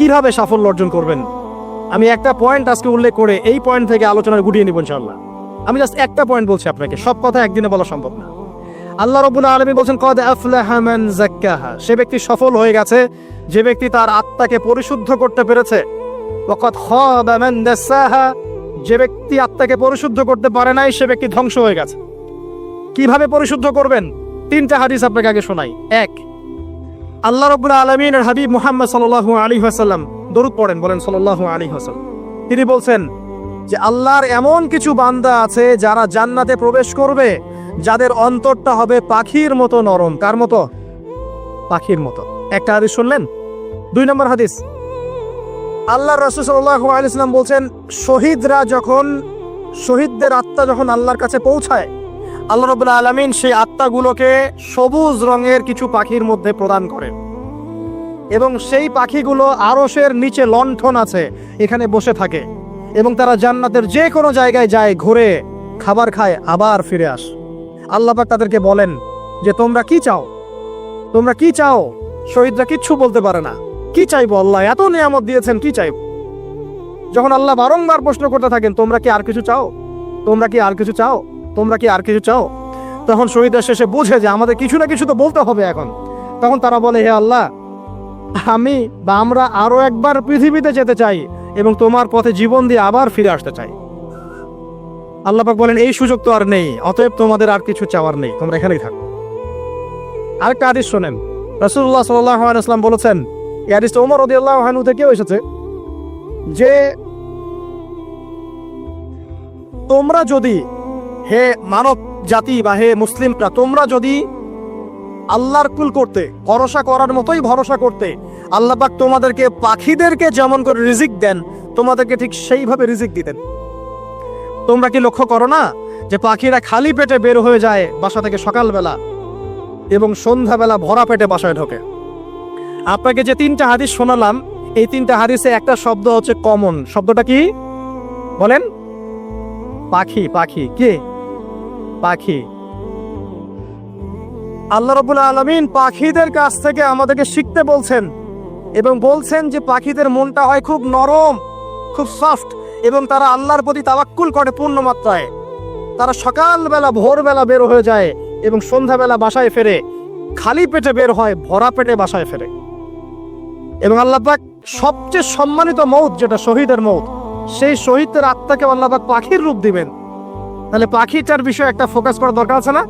কিভাবে সাফল্য অর্জন করবেন। আমি একটা পয়েন্ট আজকে উল্লেখ করে এই পয়েন্ট থেকে আলোচনা গুটিয়ে নিব ইনশাআল্লাহ। আমি জাস্ট একটা পয়েন্ট বলছি আপনাকে, সব কথা একদিনে বলা সম্ভব না। আল্লাহ রাব্বুল আলামিন বলেন কদ আফলাহা মান যাক্কাহা, সে ব্যক্তি সফল হয়ে গেছে যে ব্যক্তি তার আত্মাকে পরিশুদ্ধ করতে পেরেছে। ওয়া কদ খাবা মান দাসাহা, যে ব্যক্তি আত্মাকে পরিশুদ্ধ করতে পারে নাই সে ব্যক্তি ধ্বংস হয়ে গেছে। কিভাবে পরিশুদ্ধ করবেন? তিনটা হাদিস আপনাকে আগে শোনাই। এক, আল্লাহ রাব্বুল আলামিনের হাবিব মুহাম্মদ সাল্লাল্লাহু আলাইহি ওয়াসাল্লাম, দরুদ পড়েন, বলেন সাল্লাল্লাহু আলাইহি ওয়াসাল্লাম। তিনি বলছেন যে আল্লাহর এমন কিছু বান্দা আছে যারা জান্নাতে প্রবেশ করবে যাদের অন্তরটা হবে পাখির মতো নরম। কার মতো? পাখির মতো। একটা হাদিস শুনলেন। 2 নম্বর হাদিস, আল্লাহর রাসূল সাল্লাল্লাহু আলাইহি ওয়াসাল্লাম বলছেন শহীদদের আত্মা যখন আল্লাহর কাছে পৌঁছায়, আল্লাহ রাব্বুল আলামিন সেই আত্মাগুলোকে সবুজ রঙের কিছু পাখির মধ্যে প্রদান করেন এবং সেই পাখিগুলো আরশের নিচে লণ্ঠন আছে এখানে বসে থাকে এবং তারা জান্নাতের যে কোনো জায়গায় যায়, ঘুরে খাবার খায়, আবার ফিরে আসে। আল্লাহ পাক তাদেরকে বলেন যে তোমরা কি চাও, তোমরা কি চাও? শহীদরা কিচ্ছু বলতে পারে না, কি চাইবো, আল্লাহ এত নিয়ামত দিয়েছেন, কি চাইবো? যখন আল্লাহ বারংবার প্রশ্ন করতে থাকেন তোমরা কি আর কিছু চাও, তোমরা কি আর কিছু চাও, তোমরা কি আর কিছু চাও, তখন শহীদরা শেষে বুঝে যে আমাদের কিছু না কিছু তো বলতে হবে এখন। তখন তারা বলে হে আল্লাহ, আমরা আরো একবার পৃথিবীতে যেতে চাই এবং তোমার পথে জীবন দিয়ে আবার ফিরে আসতে চাই। আল্লাহ পাক বলেন এই সুযোগ তো আর নেই, অতএব তোমাদের আর কিছু চাওয়ার নেই, তোমরা এখানেই থাকো। আরেকটা হাদিস শোনেন, রাসূলুল্লাহ সাল্লাল্লাহু আলাইহি ওয়াসাল্লাম বলেছেন, এই হাদিসটা ওমর রাদিয়াল্লাহু আনহু থেকেও এসেছে, যে তোমরা যদি, হে মানব জাতি বা হে মুসলিমরা, তোমরা যদি আল্লাহর কুল করতে, ভরসা করার মতোই ভরসা করতে, আল্লাহ পাক তোমাদেরকে পাখিদেরকে যেমন করে রিজিক দেন তোমাদেরকে ঠিক সেইভাবে রিজিক দিতেন। তোমরা কি লক্ষ্য করো না যে পাখিরা খালি পেটে বের হয়ে যায় বাসা থেকে সকালবেলা এবং সন্ধ্যাবেলা ভরা পেটে বাসায় ঢোকে? আপনাকে যে 3টা হাদিস শোনালাম, এই 3টা হাদিসে একটা শব্দ হচ্ছে কমন। শব্দটা কি বলেন? পাখি। পাখি কে? পাখি। আল্লাহ রাব্বুল আলামিন পাখিদের কাছ থেকে আমাদেরকে শিখতে বলছেন এবং বলছেন যে পাখিদের মনটা হয় খুব নরম, খুব সফট, এবং তারা আল্লাহর প্রতি তাওয়াক্কুল করে পূর্ণ মাত্রায়। তারা সকালবেলা ভোরবেলা বের হয়ে যায় এবং সন্ধ্যাবেলা বাসায় ফেরে, খালি পেটে বের হয়, ভরা পেটে বাসায় ফেরে। এবং আল্লাহ পাক সবচেয়ে সম্মানিত মৌত যেটা শহীদের মৌত, সেই শহীদের আত্মাকে আল্লাহ পাক পাখির রূপ দিবেন। তাহলে পাখিটার বিষয়ে একটা ফোকাস করার দরকার আছে না?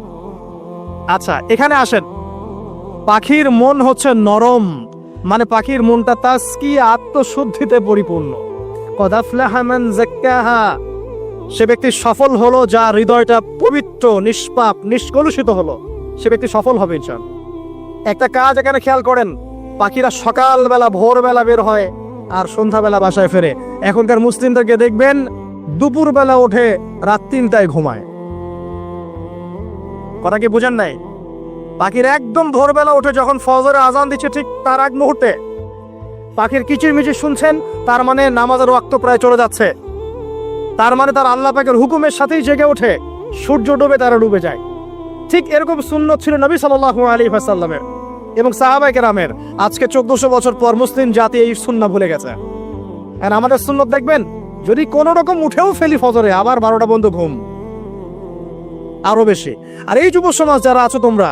আচ্ছা, এখানে আসেন। পাখির মন হচ্ছে নরম, মানে পাখির মনটা তাসকিয়া, আত্মশুদ্ধিতে পরিপূর্ণ। কদ আফলাহা মান যাক্কাহা, সে ব্যক্তি সফল হলো যার হৃদয়টা পবিত্র, নিষ্পাপ, নিষ্কলুষিত হলো, সে ব্যক্তি সফল হবে ইনশাআল্লাহ। একটা কাজ এখানে খেয়াল করেন, পাখিরা সকালবেলা ভোরবেলা বের হয় আর সন্ধ্যাবেলা বাসায় ফেরে। এখনকার মুসলিমদেরকে দেখবেন দুপুরবেলা ওঠে, রাত 3টায় ঘুমায়। কথা কি বুঝেন নাই? পাখির একদম ভোরবেলা উঠে যখন ফজরের আজান দিচ্ছে ঠিক তার আগ মুহূর্তে পাখির কিচিরমিচির শুনছেন, তার মানে নামাজের ওয়াক্ত প্রায় চলে যাচ্ছে, তার মানে তার আল্লাহ পাকের হুকুমের সাথেই জেগে ওঠে, সূর্য ডুবে তারা ডুবে যায়। ঠিক এরকম সুন্নত ছিল নবী সাল্লাল্লাহু আলাইহি ওয়াসাল্লামের এবং সাহাবায়ে কেরামের। আজকে 1400 বছর পর মুসলিম জাতি এই সুন্নাহ ভুলে গেছে। আর আমাদের সুন্নত দেখবেন, যদি কোনো রকম উঠেও ফেলি ফজরে, আবার 12টা পর্যন্ত ঘুম, আরো বেশি। আর এই যুব সমাজ যারা আছো তোমরা,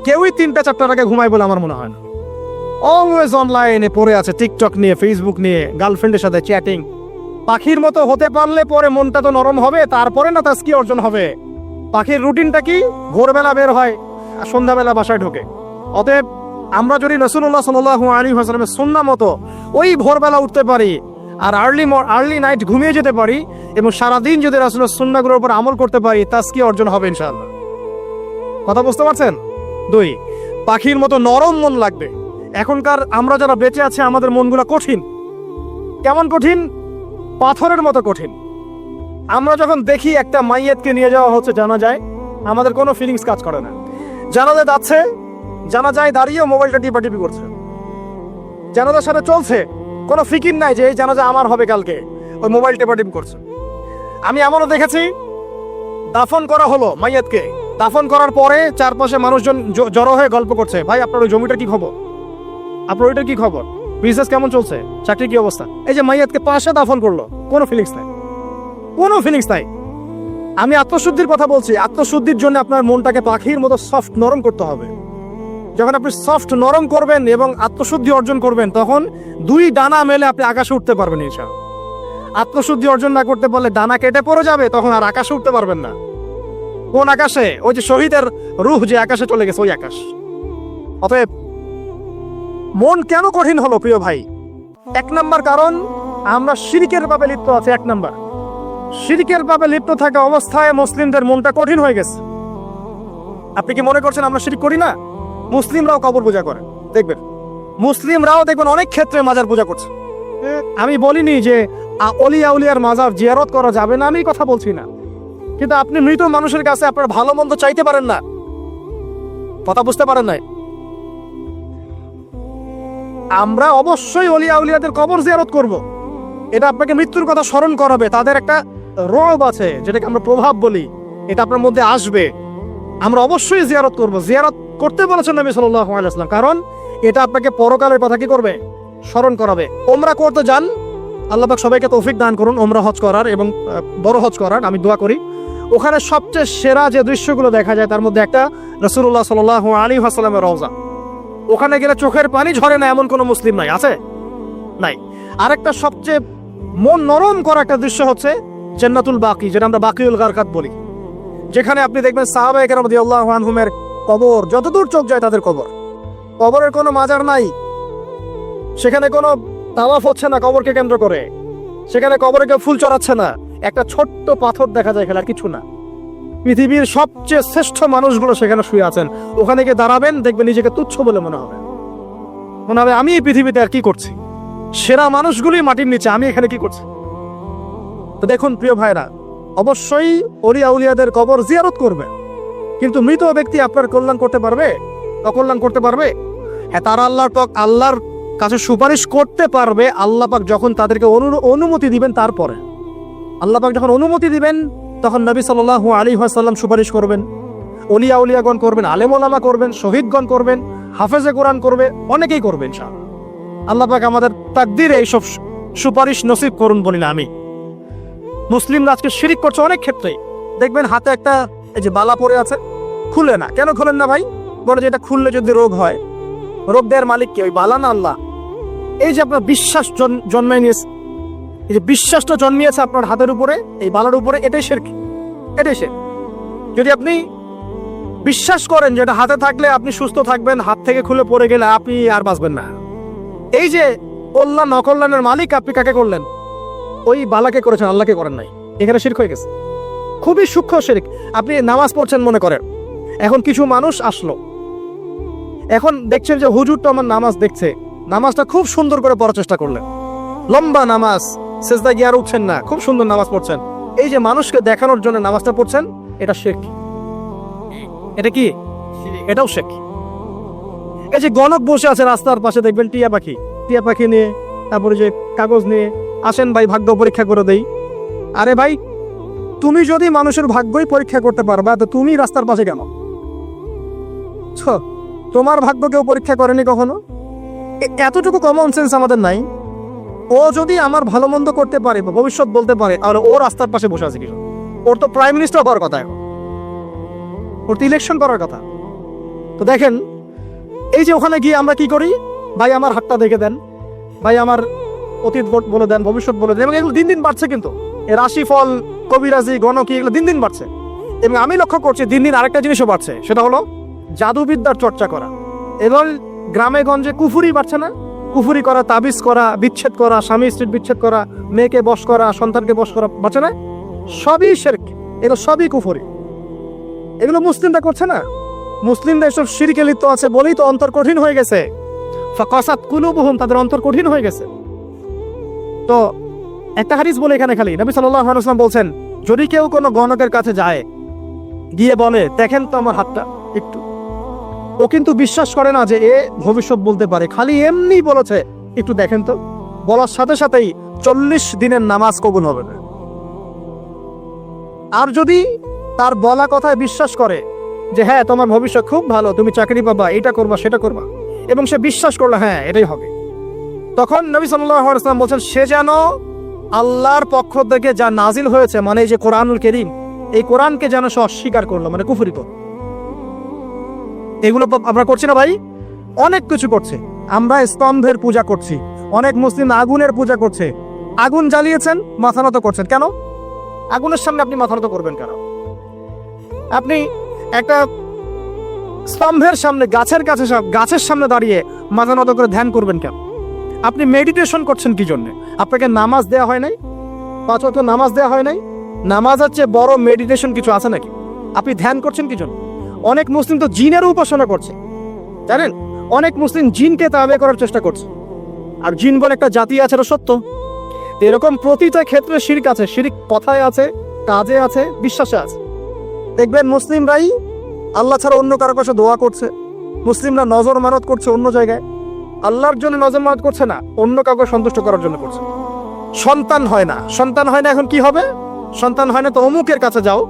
কেউই 3টা-4টার আগে ঘুমায় বলে আমার মনে হয় না। অলওয়েজ অনলাইনে পড়ে আছে, টিকটক নিয়ে, ফেসবুক নিয়ে, গার্লফ্রেন্ডের সাথে চ্যাটিং। পাখির মতো হতে পারলে পরে মনটা তো নরম হবে, তারপরে না তাসকিয়া অর্জন হবে। পাখির রুটিনটা কি? ভোরবেলা বের হয় আর সন্ধ্যাবেলা বাসায় ঢোকে। অতএব আমরা যদি রাসূলুল্লাহ সাল্লাল্লাহু আলাইহি ওয়াসাল্লামের সুন্নাহ মতো ওই ভোরবেলা উঠতে পারি আর আর্লি নাইট ঘুমিয়ে যেতে পারি এবং সারাদিন যদি রাসূলের সুন্নাহগুলোর উপর আমল করতে পারি, তাসকিয়া অর্জন হবে ইনশাআল্লাহ। কথা বুঝতে পারছেন? 2, পাখির মতো নরম মন লাগবে। এখনকার আমরা যারা বেঁচে আছি আমাদের মনগুলো কঠিন। কেমন কঠিন? পাথরের মতো কঠিন। আমরা যখন দেখি একটা মাইয়াতকে নিয়ে যাওয়া হচ্ছে জানাজায়, আমাদের কোনো ফিলিংস কাজ করে না। জানাজায় যাচ্ছে, জানাজায় দাঁড়িয়ে মোবাইলটা টিপাটিপি করছে, জানাজার সাথে চলছে, কোনো ফিকির নাই যে এই জানাজা আমার হবে কালকে, ওই মোবাইল টিপাটিপি করছে। আমি এমনও দেখেছি, দাফন করা হলো মাইয়াতকে, দাফন করার পরে চারপাশে মানুষজন জড়ো হয়ে গল্প করছে, ভাই আপনার ওই জমিটা কি খবর, আপনার ওইটার কি খবর, বিজনেস কেমন চলছে, চাকরি কি অবস্থা। এই যে মাইয়াতকে পাশে দাফন করলো, কোনো ফিলিংস নাই, কোনো ফিলিংস নাই। আমি আত্মশুদ্ধির কথা বলছি। আত্মশুদ্ধির জন্য আপনার মনটাকে পাখির মতো সফট নরম করতে হবে। যখন আপনি সফট নরম করবেন এবং আত্মশুদ্ধি অর্জন করবেন, তখন দুই ডানা মেলে আপনি আকাশে উঠতে পারবেন ইনশাআল্লাহ। আত্মশুদ্ধি অর্জন না করতে পারলে ডানা কেটে পড়ে যাবে, তখন আর আকাশে উঠতে পারবেন না। কোন আকাশে? ওই যে শহীদের রূহ যে আকাশে চলে গেছে, ওই আকাশ। অতএব মন কেন কঠিন হলো প্রিয় ভাই? এক নাম্বার কারণ, আমরা শিরকের পাপে লিপ্ত আছি। এক নাম্বার, শিরকের পাপে লিপ্ত থাকা অবস্থায় মুসলিমদের মনটা কঠিন হয়ে গেছে। আপনি কি মনে করছেন আমরা শিরক করি না? মুসলিমরাও কবর পূজা করে, দেখবেন মুসলিমরাও দেখবেন অনেক ক্ষেত্রে মাজার পূজা করছে। আমি বলিনি যে অলিয়া উলিয়ার মাজার জিয়ারত করা যাবে না, আমি কথা বলছি না। কিন্তু আপনি মৃত মানুষের কাছে আপনার ভালো মন্দ চাইতে পারেন না। কথা বুঝতে পারেন না? আমরা অবশ্যই অলিয়া উলিয়াদের কবর জিয়ারত করব। এটা আপনাকে মৃত্যুর কথা স্মরণ করাবে। তাদের একটা রব আছে, যেটাকে আমরা প্রভাব বলি, এটা আপনার মধ্যে আসবে। আমরা অবশ্যই জিয়ারত করব। জিয়ারত করতে বলেছেন নবী সাল্লাল্লাহু আলাইহি ওয়াসাল্লাম, কারণ এটা আপনাকে পরকালের কথা কি করবে? স্মরণ করাবে। ওমরা করতে যান, আল্লাহ পাক সবাইকে তৌফিক দান করুন ওমরা হজ করার এবং বড় হজ করার, আমি দোয়া করি। ওখানে সবচেয়ে সেরা যে দৃশ্যগুলো দেখা যায় তার মধ্যে একটা রাসূলুল্লাহ সাল্লাল্লাহু আলাইহি ওয়াসাল্লামের রওজা। ওখানে গেলে চোখের পানি ঝরে না এমন কোনো মুসলিম নাই, আছে? নাই। আরেকটা সবচেয়ে মন নরম করা একটা দৃশ্য হচ্ছে জান্নাতুল বাকি, যেটা আমরা বাকিউল গারকাত বলি, যেখানে আপনি দেখবেন সাহাবায়ে কেরাম রাদিয়াল্লাহু আনহুমের কবর, যতদূর চোখ যায় তাদের কবর। কবরের কোনো মাজার নাই, সেখানে কোনো তাওয়াফ হচ্ছে না কবরকে কেন্দ্র করে, সেখানে কবরে কেউ ফুল চড়াচ্ছে না, একটা ছোট্ট পাথর দেখা যায়, খেলার কিছু না। পৃথিবীর সবচেয়ে শ্রেষ্ঠ মানুষগুলো সেখানে শুয়ে আছেন। ওখানে গিয়ে দাঁড়াবেন, দেখবেন নিজেকে তুচ্ছ বলে মনে হবে। আমি এই পৃথিবীতে আর কি করছি? সেরা মানুষগুলি মাটির নিচে, আমি এখানে কি করছি? তো দেখুন প্রিয় ভাইরা, অবশ্যই অলিয়া উলিয়াদের কবর জিয়ারত করবে, কিন্তু মৃত ব্যক্তি আপনার কল্যাণ করতে পারবে? অকল্যাণ করতে পারবে? হ্যাঁ, তারা আল্লাহর কাছে সুপারিশ করতে পারবে আল্লাহ পাক যখন তাদেরকে অনুমতি দিবেন। তারপরে আল্লাহ পাক যখন অনুমতি দিবেন, তখন নবী সাল্লাল্লাহু আলাইহি ওয়াসাল্লাম সুপারিশ করবেন, অলিয়া উলিয়াগণ করবেন, আলেম ওলামা করবেন, শহীদগণ করবেন, হাফেজে কোরআন করবে, অনেকেই করবেন ইনশাআল্লাহ। আল্লাহ পাক আমাদের তাকদীরে এইসব সুপারিশ নসিব করুন বলি না আমি। মুসলিমরা আজকে শিরিক করছে অনেক ক্ষেত্রেই। দেখবেন হাতে একটা এই যে বালা পড়ে আছে, খুলে না। কেন খুলেন না ভাই? বলে যে এটা খুললে যদি রোগ হয়। রোগ দেওয়ার মালিক কে? ওই বালা না আল্লাহ? এই যে আপনার বিশ্বাস জন্মায় নিয়েছে, এই যে বিশ্বাসটা জন্মিয়েছে আপনার হাতের উপরে, এই বালার উপরে, এটাই শিরক, এটাই শিরক। যদি আপনি বিশ্বাস করেন যে এটা হাতে থাকলে আপনি সুস্থ থাকবেন, হাত থেকে খুলে পড়ে গেলে আপনি আর বাঁচবেন না। এই যে কল্যাণ অকল্যাণের মালিক আপনি কাকে করলেন? ওই বালাকে করেছেন, আল্লাহকে করেন নাই। এখানে শিরক হয়ে গেছে, খুবই সূক্ষ্ম শিরক। আপনি নামাজ পড়ছেন মনে করেন, এখন কিছু মানুষ আসলো, এখন দেখছেন যে হুজুর তো আমার নামাজ দেখছে, নামাজটা খুব সুন্দর করে পড়ার চেষ্টা করলেন, লম্বা নামাজ, সেজদা গিয়ে আর উঠছেন না, খুব সুন্দর নামাজ পড়ছেন। এই যে মানুষকে দেখানোর জন্য নামাজটা পড়ছেন, এটা শিরক। এটা কি? এটাও শিরক। এই যে গণক বসে আছে রাস্তার পাশে, দেখবেন টিয়া পাখি নিয়ে, তারপরে যে কাগজ নিয়ে, আসেন ভাই ভাগ্য পরীক্ষা করে দেই। আরে ভাই, তুমি যদি মানুষের ভাগ্যই পরীক্ষা করতে পারবা, তো তুমি রাস্তার পাশে কেন? তোমার ভাগ্য কেউ পরীক্ষা করেনি কখনো? এতটুকু কমন সেন্স আমাদের নাই? ও যদি আমার ভালো মন্দ করতে পারে বা ভবিষ্যৎ বলতে পারে, তাহলে ও রাস্তার পাশে বসে আছে কিছু? ওর তো প্রাইম মিনিস্টার হওয়ার কথা, এখন ওর তো ইলেকশন করার কথা। তো দেখেন, এই যে ওখানে গিয়ে আমরা কি করি? ভাই আমার হাতটা দেখে দেন, ভাই আমার অতীত বলে দেন, ভবিষ্যৎ বলে দেন। এবং এগুলো দিন দিন বাড়ছে, কিন্তু এর রাশিফল, কবিরাজি, গণকি, এগুলো দিন দিন বাড়ছে। এবং আমি লক্ষ্য করছি দিন দিন আরেকটা জিনিসও বাড়ছে, সেটা হলো জাদুবিদ্যার চর্চা করা। এবং গ্রামে গঞ্জে কুফুরি বাড়ছে না? কুফুরি করা, তাবিজ করা, বিচ্ছেদ করা, স্বামী স্ত্রীর বিচ্ছেদ করা, মেয়েকে বশ করা, সন্তানকে বশ করা, বাড়ছে না? সবই শিরক, এগুলো সবই কুফুরি। এগুলো মুসলিমরা করছে না? মুসলিমরা এসব শিরকে লিপ্ত আছে বলেই তো অন্তর কঠিন হয়ে গেছে। ফাকাসাত কুলুবুহুম, তাদের অন্তর কঠিন হয়ে গেছে। তো একটা হাদিস বলে এখানে খালি, নবী সাল্লাল্লাহু আলাইহি ওয়াসাল্লাম বলছেন, যদি কেউ কোনো গণকের কাছে যায়, গিয়ে বলে দেখেন তো আমার হাতটা একটু, ও কিন্তু বিশ্বাস করে না যে এ ভবিষ্যৎ বলতে পারে, খালি এমনি বলেছে একটু দেখেন তো, বলার সাথে সাথেই 40 দিনের নামাজ কবুল হবে না। আর যদি তার বলা কথায় বিশ্বাস করে যে হ্যাঁ তোমার ভবিষ্যৎ খুব ভালো, তুমি চাকরি পাবা, এটা করবা সেটা করবা, এবং সে বিশ্বাস করলো হ্যাঁ এটাই হবে, তখন নবী সাল্লাল্লাহু আলাইহি ওয়াসাল্লাম বলছেন সে যেন আল্লাহর পক্ষ থেকে যা নাজিল হয়েছে, মানে এই যে কোরআনুল কারীম, এই কোরআনকে যেন সে অস্বীকার করলো, মানে কুফরি করলো। এগুলো আমরা করছি না ভাই? অনেক কিছু করছে। আমরা স্তম্ভের পূজা করছি, অনেক মুসলিম আগুনের পূজা করছে। আগুন জ্বালিয়েছেন, মাথা নত করছেন কেন? আগুনের সামনে আপনি মাথা নত করবেন কেন? আপনি একটা স্তম্ভের সামনে, গাছের সামনে দাঁড়িয়ে মাথা নত করে ধ্যান করবেন কেন? আপনি মেডিটেশন করছেন কি জন্য? আপনাকে নামাজ দেওয়া হয় নাই? 5 ওয়াক্ত নামাজ দেওয়া হয় নাই? নামাজের চেয়ে বড় মেডিটেশন কিছু আছে নাকি? আপনি ধ্যান করছেন কি জন্য? অনেক মুসলিম তো জিনের উপাসনা করছে, জানেন? অনেক মুসলিম জিনকে তাবে করার চেষ্টা করছে। আর জিন বলে একটা জাতি আছে, এটা সত্য। এরকম প্রতিটা ক্ষেত্রে শিরক আছে। শিরক কথায় আছে, কাজে আছে, বিশ্বাসে আছে। দেখবেন মুসলিমরাই আল্লাহ ছাড়া অন্য কারো কাছে দোয়া করছে, মুসলিমরা নজর মানত করছে অন্য জায়গায়। আল্লাহর জন্য নজর মানত করছে না, অন্য কাউকে সন্তুষ্ট করার জন্য করছে। সন্তান হয় না, সন্তান হয় না, এখন কি হবে? সন্তান হয় না তো অমুকের কাছে যাও,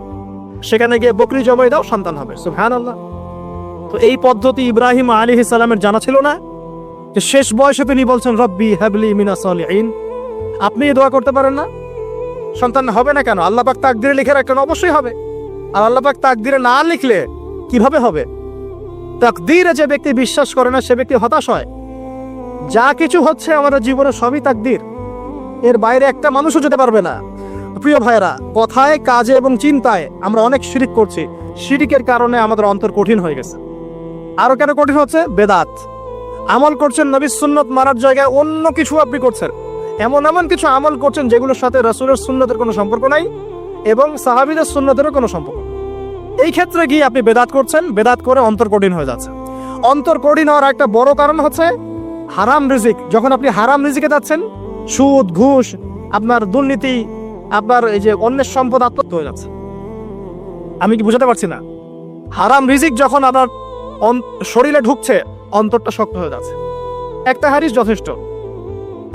সেখানে গিয়ে বকরি জবাই দাও, সন্তান হবে। সুবহানাল্লাহ। তো এই পদ্ধতি ইব্রাহিম আলাইহিস সালামের জানা ছিল না? যে শেষ বয়সে তিনি বলছেন রব্বি হাবলি মিনাস সালিহিন। আপনি দোয়া করতে পারেন না? সন্তান হবে না কেন? আল্লাহ পাক তাকদিরে লিখে রাখলেন, অবশ্যই হবে। আর আল্লাহ পাক তাকদিরে না লিখলে কিভাবে হবে? তাকদিরে যে ব্যক্তি বিশ্বাস করে না, সে ব্যক্তি হতাশ হয়। যা কিছু হচ্ছে আমাদের জীবনে সবই তাকদির, এর বাইরে একটা মানুষও যেতে পারবে না। প্রিয় ভাইরা, কথায়, কাজে এবং চিন্তায় আমরা অনেক শিরিক করছি। শিরিকের কারণে আমাদের অন্তর কঠিন হয়ে গেছে। আরো কেন কঠিন হচ্ছে? বেদাত। আমল করছেন নবীর সুন্নত মারার জায়গায় অন্য কিছু আপনি করছেন। এমন এমন কিছু আমল করছেন যেগুলোর সাথে রাসূলের সুন্নতের কোনো সম্পর্ক নাই এবং সাহাবীদের সুন্নতেরও কোনো সম্পর্ক নেই। এই ক্ষেত্রে গিয়ে আপনি বেদাত করছেন, বেদাত করে অন্তর কঠিন হয়ে যাচ্ছে। অন্তর কঠিন হওয়ার একটা বড় কারণ হচ্ছে হারাম রিজিক। যখন আপনি হারাম রিজিকে যাচ্ছেন, সুদ, ঘুষ, আপনার দুর্নীতি, আপনার এই যে অন্যের সম্পদ আত্মসাৎ হয়ে যাচ্ছে। আমি কি বুঝাতে পারছি না? হারাম রিজিক যখন আপনার শরীরে ঢুকছে, অন্তরটা শক্ত হয়ে যাচ্ছে। একটা হাদিস যথেষ্ট।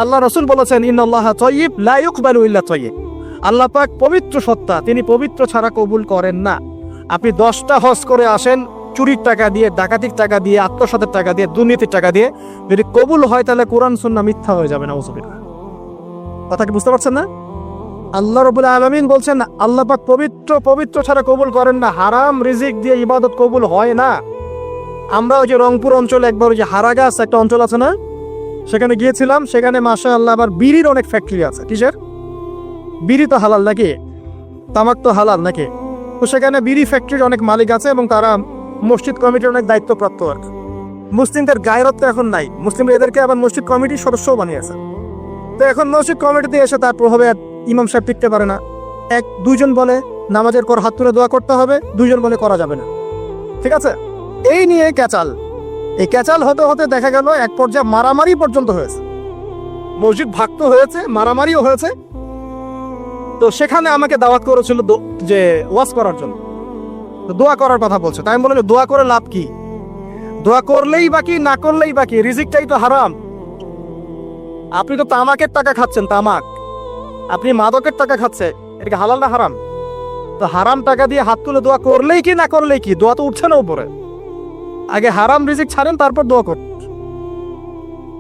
আল্লাহ রাসূল বলেছেন ইন্নাল্লাহা তাইয়্যিব লা ইউকবালু ইল্লা তাইয়্যিব। আল্লাহ পাক পবিত্র সত্তা, তিনি পবিত্র ছাড়া কবুল করেন না। আপনি 10টা হজ করে আসেন, চুরির টাকা দিয়ে, ডাকাতির টাকা দিয়ে, আত্মসাতের টাকা দিয়ে, দুর্নীতির টাকা দিয়ে, যদি কবুল হয় তাহলে কোরআন সুন্নাহ মিথ্যা হয়ে যাবে। নাউযুবিল্লাহ। কথা কি বুঝতে পারছেন না? আল্লাহ রাব্বুল আলামিন বলছেন আল্লাহ পাক পবিত্র ছাড়া কবুল করেন না। হারাম রিজিক দিয়ে ইবাদত কবুল হয় না। আমরা ওই যে রংপুর অঞ্চলে একবার ওই যে হারাগাছ একটা অঞ্চল আছে না, সেখানে গিয়েছিলাম। সেখানে মাশাআল্লাহ আবার বিড়ির অনেক ফ্যাক্টরি আছে। কিসের? বিড়ি তো হালাল নাকি? তামাক তো হালাল নাকি? তো সেখানে বিড়ি ফ্যাক্টরির অনেক মালিক আছে এবং তারা মসজিদ কমিটির অনেক দায়িত্বপ্রাপ্ত আর কি। মুসলিমদের গায়রত তো এখন নাই, মুসলিমরা এদেরকে আবার মসজিদ কমিটির সদস্যও বানিয়েছে। তো এখন মসজিদ কমিটিতে এসে তার প্রভাবে ইমাম সাহেব টিকতে পারে না। দুইজন বলে নামাজের পর হাত তুলে দোয়া করতে হবে, দুইজন বলে করা যাবে না। ঠিক আছে? এই নিয়ে ক্যাচাল। এই ক্যাচাল হতে হতে দেখা গেল এক পর্যায়ে মারামারি পর্যন্ত হয়েছে। মসজিদ ভাগত হয়েছে, মারামারিও হয়েছে। তো সেখানে আমাকে দাওয়াত করেছিল যে ওয়াজ করার জন্য। তো দোয়া করার কথা বলছে। তাই আমি বললাম দোয়া করে লাভ কি? দোয়া করলেই বাকি, না করলেই বাকি, রিজিকটাই তো হারাম। আপনি তো তামাকের টাকা খাচ্ছেন, তামাক। আপনি মাদকের টাকা খাচ্ছেন, এটা হালাল না হারাম? তো হারাম টাকা দিয়ে হাত তুলে দোয়া করলেই কি, না করলেই কি? দোয়া তো উঠছে না উপরে। আগে হারাম রিজিক ছাড়েন, তারপর দোয়া করুন।